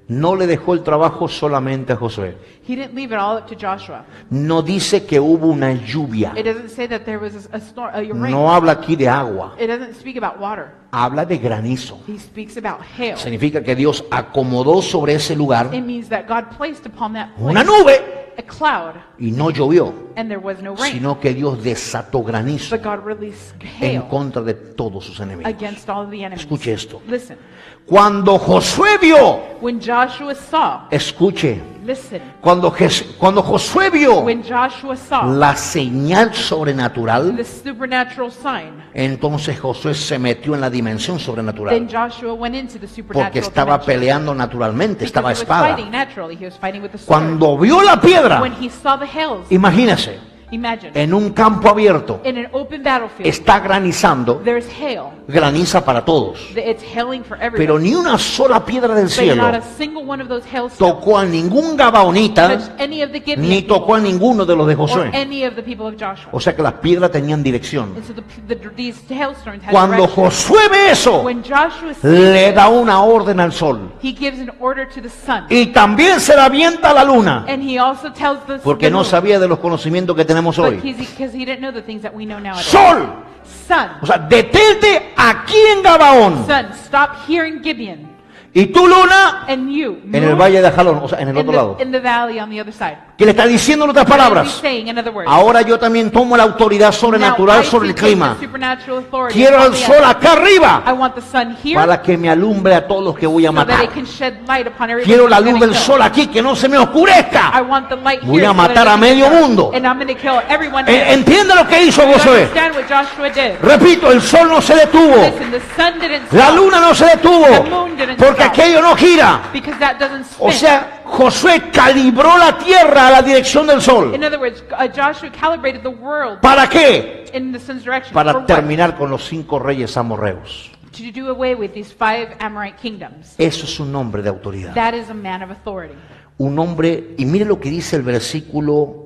S2: No le dejó el trabajo solamente a Josué.
S1: He didn't leave it all up to Joshua.
S2: No dice que hubo una lluvia.
S1: It doesn't say that there was a storm, a rain.
S2: No habla aquí de agua.
S1: It doesn't speak about water.
S2: Habla de granizo.
S1: He speaks about hail.
S2: Significa que Dios acomodó sobre ese lugar
S1: It means that God placed upon that
S2: una
S1: place
S2: nube
S1: a cloud,
S2: y no llovió,
S1: and there was no rain.
S2: sino que Dios desató granizo
S1: But God released
S2: en
S1: hail
S2: contra de todos sus enemigos.
S1: against all of the enemies.
S2: Escuche esto.
S1: Listen,
S2: Cuando Josué vio,
S1: when Joshua saw,
S2: escuche,
S1: listen,
S2: cuando Josué vio
S1: when Joshua saw
S2: la señal sobrenatural,
S1: the supernatural sign,
S2: entonces Josué se metió en la dimensión
S1: then
S2: sobrenatural.
S1: Joshua went into the
S2: Porque
S1: supernatural
S2: estaba
S1: dimension.
S2: peleando naturalmente,
S1: Because
S2: estaba a
S1: he was
S2: espada.
S1: fighting naturally. He was fighting with the sword.
S2: Cuando vio la piedra,
S1: When he saw the hails,
S2: imagínese,
S1: Imagine,
S2: en un campo abierto,
S1: in an open battlefield,
S2: está granizando,
S1: there's hail.
S2: graniza para todos.
S1: It's hailing for everyone.
S2: Pero ni una sola piedra del
S1: But
S2: cielo
S1: not a single one of those hailstones
S2: tocó a ningún gabaonita,
S1: touched any of the
S2: ni
S1: Gibeon
S2: tocó a
S1: people
S2: ninguno de los de
S1: or
S2: Josué.
S1: any of the people of Joshua.
S2: O sea que las piedras tenían dirección.
S1: And so these hailstones had
S2: Cuando
S1: direction.
S2: Josué ve eso,
S1: When Joshua
S2: le
S1: sees
S2: da
S1: this,
S2: una orden al sol.
S1: he gives an order to the sun.
S2: Y también se la avienta a la luna,
S1: And he also tells the
S2: porque no
S1: moon,
S2: sabía de los conocimientos que tenemos hoy.
S1: because he didn't know the things that we know nowadays.
S2: Sol,
S1: Sun,
S2: o sea, detente aquí en Gabaón.
S1: sun, stop here in Gibeon.
S2: Y tú, luna,
S1: And you,
S2: en el
S1: moon,
S2: valle de Jalón, o sea, en el otro lado.
S1: in the valley on the other side.
S2: Que le está diciendo en otras
S1: What is he
S2: palabras,
S1: saying, in other words?
S2: ahora yo también tomo la autoridad sobrenatural
S1: Now I
S2: sobre el
S1: take the
S2: clima.
S1: supernatural authority
S2: Quiero
S1: on
S2: el
S1: the
S2: sol
S1: earth.
S2: acá arriba
S1: I want the sun here
S2: para que me alumbre a todos los que voy a
S1: so that it
S2: matar.
S1: can shed light upon everyone.
S2: Quiero la
S1: who's
S2: luz
S1: getting
S2: del
S1: killed.
S2: sol aquí, que no se me
S1: I
S2: oscurezca.
S1: want the light
S2: Voy
S1: here
S2: a
S1: so that
S2: matar
S1: it
S2: a
S1: can be
S2: medio
S1: dark.
S2: mundo.
S1: And I'm going to kill everyone here.
S2: Entiende lo que hizo
S1: You
S2: Josué.
S1: understand what Joshua did?
S2: Repito, el sol no se detuvo.
S1: Listen, the sun didn't
S2: La
S1: stop
S2: luna no se
S1: The
S2: detuvo.
S1: moon didn't
S2: Porque
S1: stop.
S2: aquello no gira.
S1: because that doesn't spin.
S2: O sea, Josué calibró la tierra a la dirección del sol.
S1: In other words, Joshua calibrated the world
S2: ¿Para qué?
S1: in the sun's direction. For
S2: Para
S1: what?
S2: terminar con los 5 reyes amorreos.
S1: To do away with these 5 Amorite kingdoms.
S2: Eso es un nombre de autoridad.
S1: That is a man of authority.
S2: Un hombre, y mire lo que dice el versículo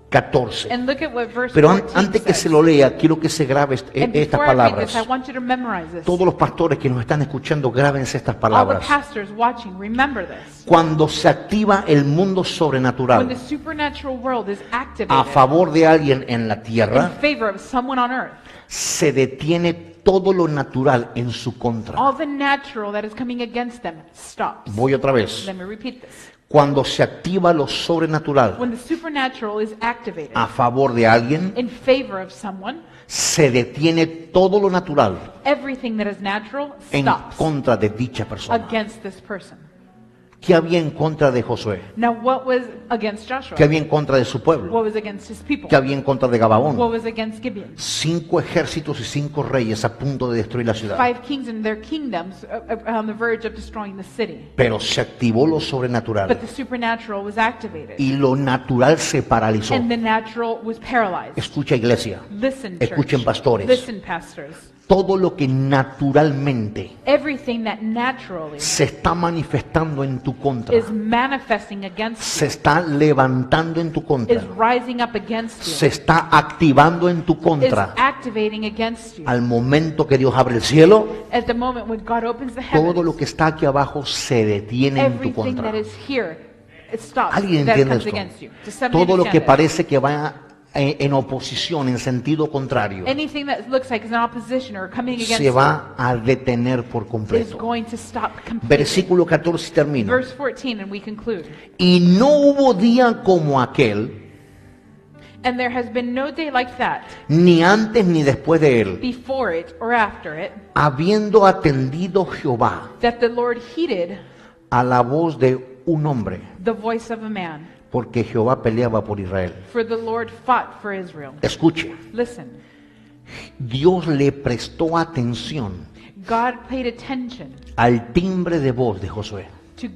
S2: 14.
S1: And look at what verse
S2: Pero
S1: 14
S2: antes que
S1: says.
S2: se lo lea, quiero que se grabe
S1: And
S2: estas
S1: before I read
S2: palabras.
S1: this, I want you to memorize this.
S2: Todos los pastores que nos están escuchando, grábense estas
S1: All the
S2: palabras.
S1: pastors watching, remember this.
S2: Cuando se activa el mundo
S1: When the
S2: sobrenatural
S1: supernatural world is
S2: a
S1: activated
S2: favor de alguien en la
S1: in
S2: tierra,
S1: favor of someone on earth,
S2: se detiene todo lo natural en su contra.
S1: all the natural that is coming against them stops.
S2: Voy otra vez.
S1: Let me repeat this.
S2: Cuando se activa lo sobrenatural
S1: When the supernatural is activated
S2: a favor de alguien,
S1: in favor of someone,
S2: se detiene todo lo natural
S1: everything that is natural
S2: en
S1: stops
S2: contra de dicha persona.
S1: against this person.
S2: ¿Qué había en contra de Josué?
S1: Now, what was against Joshua?
S2: ¿Qué había en contra de su pueblo?
S1: What was against his people?
S2: ¿Qué había en contra de
S1: What
S2: Gabaón?
S1: was against Gibeon?
S2: 5 ejércitos y 5 reyes a punto de destruir la ciudad.
S1: 5 kings and their kingdoms on the verge of destroying the city.
S2: Pero se activó lo
S1: But
S2: sobrenatural
S1: the supernatural was activated.
S2: y lo natural se paralizó.
S1: And the natural was paralyzed.
S2: Escucha, iglesia.
S1: Listen, church.
S2: Escuchen, pastores.
S1: Listen, pastors.
S2: Todo lo que naturalmente
S1: Everything that naturally
S2: se está manifestando en tu contra,
S1: is manifesting against
S2: se
S1: you,
S2: está levantando en tu
S1: is
S2: contra,
S1: rising up against
S2: se
S1: you,
S2: está activando en tu
S1: is
S2: contra.
S1: activating against you.
S2: Al momento que Dios abre el cielo,
S1: At the moment when God opens the
S2: todo lo
S1: heavens,
S2: que está aquí abajo se detiene en tu
S1: everything
S2: contra.
S1: that is here, it stops.
S2: ¿Alguien
S1: That
S2: entiende
S1: comes against
S2: esto?
S1: you. Does somebody
S2: Todo lo que
S1: understand this?
S2: parece que va en oposición, en sentido contrario,
S1: Anything that looks like it's in opposition or coming against
S2: se va a detener por
S1: you is
S2: completo.
S1: going to stop completely.
S2: Versículo 14 y termino.
S1: Verse 14, and we conclude.
S2: Y no hubo día como aquel,
S1: And there has been no day like that,
S2: ni antes ni después de él,
S1: before it or after it,
S2: habiendo atendido Jehová
S1: that the Lord heeded
S2: a la voz de un hombre,
S1: the voice of a man,
S2: porque Jehová peleaba por Israel.
S1: for the Lord fought for Israel.
S2: Escuche,
S1: Listen,
S2: Dios le prestó atención
S1: God paid attention
S2: al timbre de voz de Josué
S1: to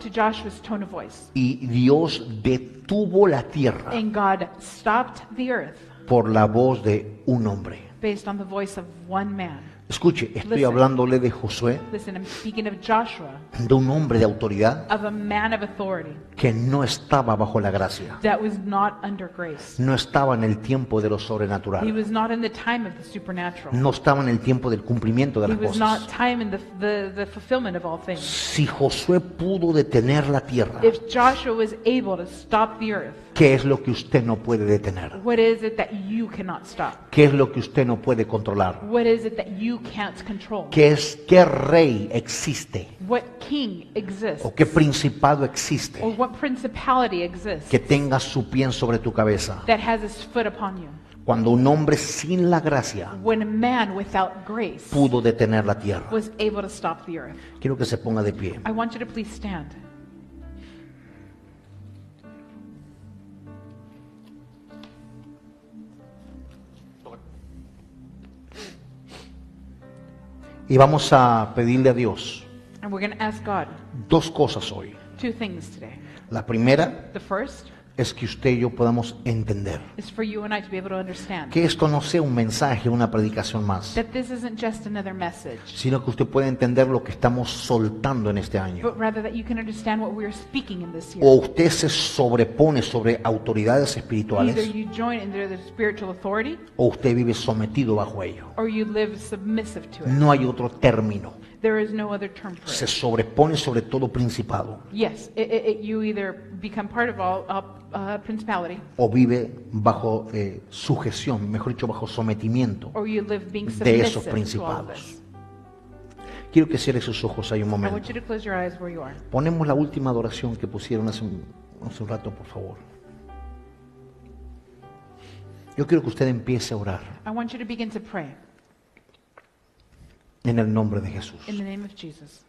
S1: Joshua's tone of voice,
S2: y Dios detuvo la tierra
S1: and God stopped the earth
S2: por la voz de un hombre.
S1: based on the voice of one man.
S2: Escuche, estoy
S1: Listen.
S2: hablándole de Josué,
S1: Listen, I'm speaking of Joshua,
S2: de un hombre de autoridad
S1: of a man of authority
S2: que no estaba bajo la gracia,
S1: that was not under grace.
S2: no estaba en el tiempo de lo
S1: He
S2: sobrenatural,
S1: was not in the time of the supernatural.
S2: no estaba en el tiempo del cumplimiento de
S1: He
S2: las
S1: was not
S2: cosas.
S1: time in the fulfillment of all things.
S2: Si Josué pudo detener la tierra,
S1: If Joshua was able to stop the earth,
S2: ¿qué es lo que usted no puede detener?
S1: what is it that you cannot stop?
S2: ¿Qué es lo que usted no puede controlar?
S1: What is it that you can't control?
S2: ¿Qué rey existe
S1: What king exists?
S2: o qué principado existe
S1: Or what principality exists
S2: que tenga su pie sobre tu cabeza?
S1: that has his foot upon you?
S2: Cuando un hombre sin la gracia
S1: When a man without grace
S2: pudo detener la tierra.
S1: was able to stop the earth.
S2: Quiero que se ponga de pie.
S1: I want you to please stand.
S2: Y vamos a pedirle a Dios
S1: And we're going to ask God
S2: 2 cosas hoy.
S1: 2 things today.
S2: La primera,
S1: The first,
S2: es que usted y yo podamos entender
S1: is for you and I to be able to understand
S2: que esto no sea un mensaje, una predicación más,
S1: that this isn't just another message,
S2: sino que usted pueda entender lo que estamos soltando en este año.
S1: but rather that you can understand what we are speaking in this year.
S2: O usted se sobrepone sobre autoridades
S1: Either
S2: espirituales,
S1: you join into the spiritual authority
S2: o usted vive sometido bajo ello.
S1: or you live submissive to it.
S2: No hay otro término.
S1: There is no other term for
S2: Se
S1: it.
S2: sobrepone sobre todo principado,
S1: Yes, you either become part of all principality
S2: o vive bajo sujeción, mejor dicho, bajo sometimiento
S1: or you live being
S2: de esos
S1: submissive to all of
S2: principados.
S1: this.
S2: Quiero que cierre sus ojos ahí un
S1: I want
S2: momento.
S1: you to close your eyes where you are.
S2: Ponemos la última adoración que pusieron hace un rato, por favor. Yo quiero que usted empiece a orar
S1: I want you to begin to pray
S2: en el nombre de Jesús.
S1: in the name of Jesus.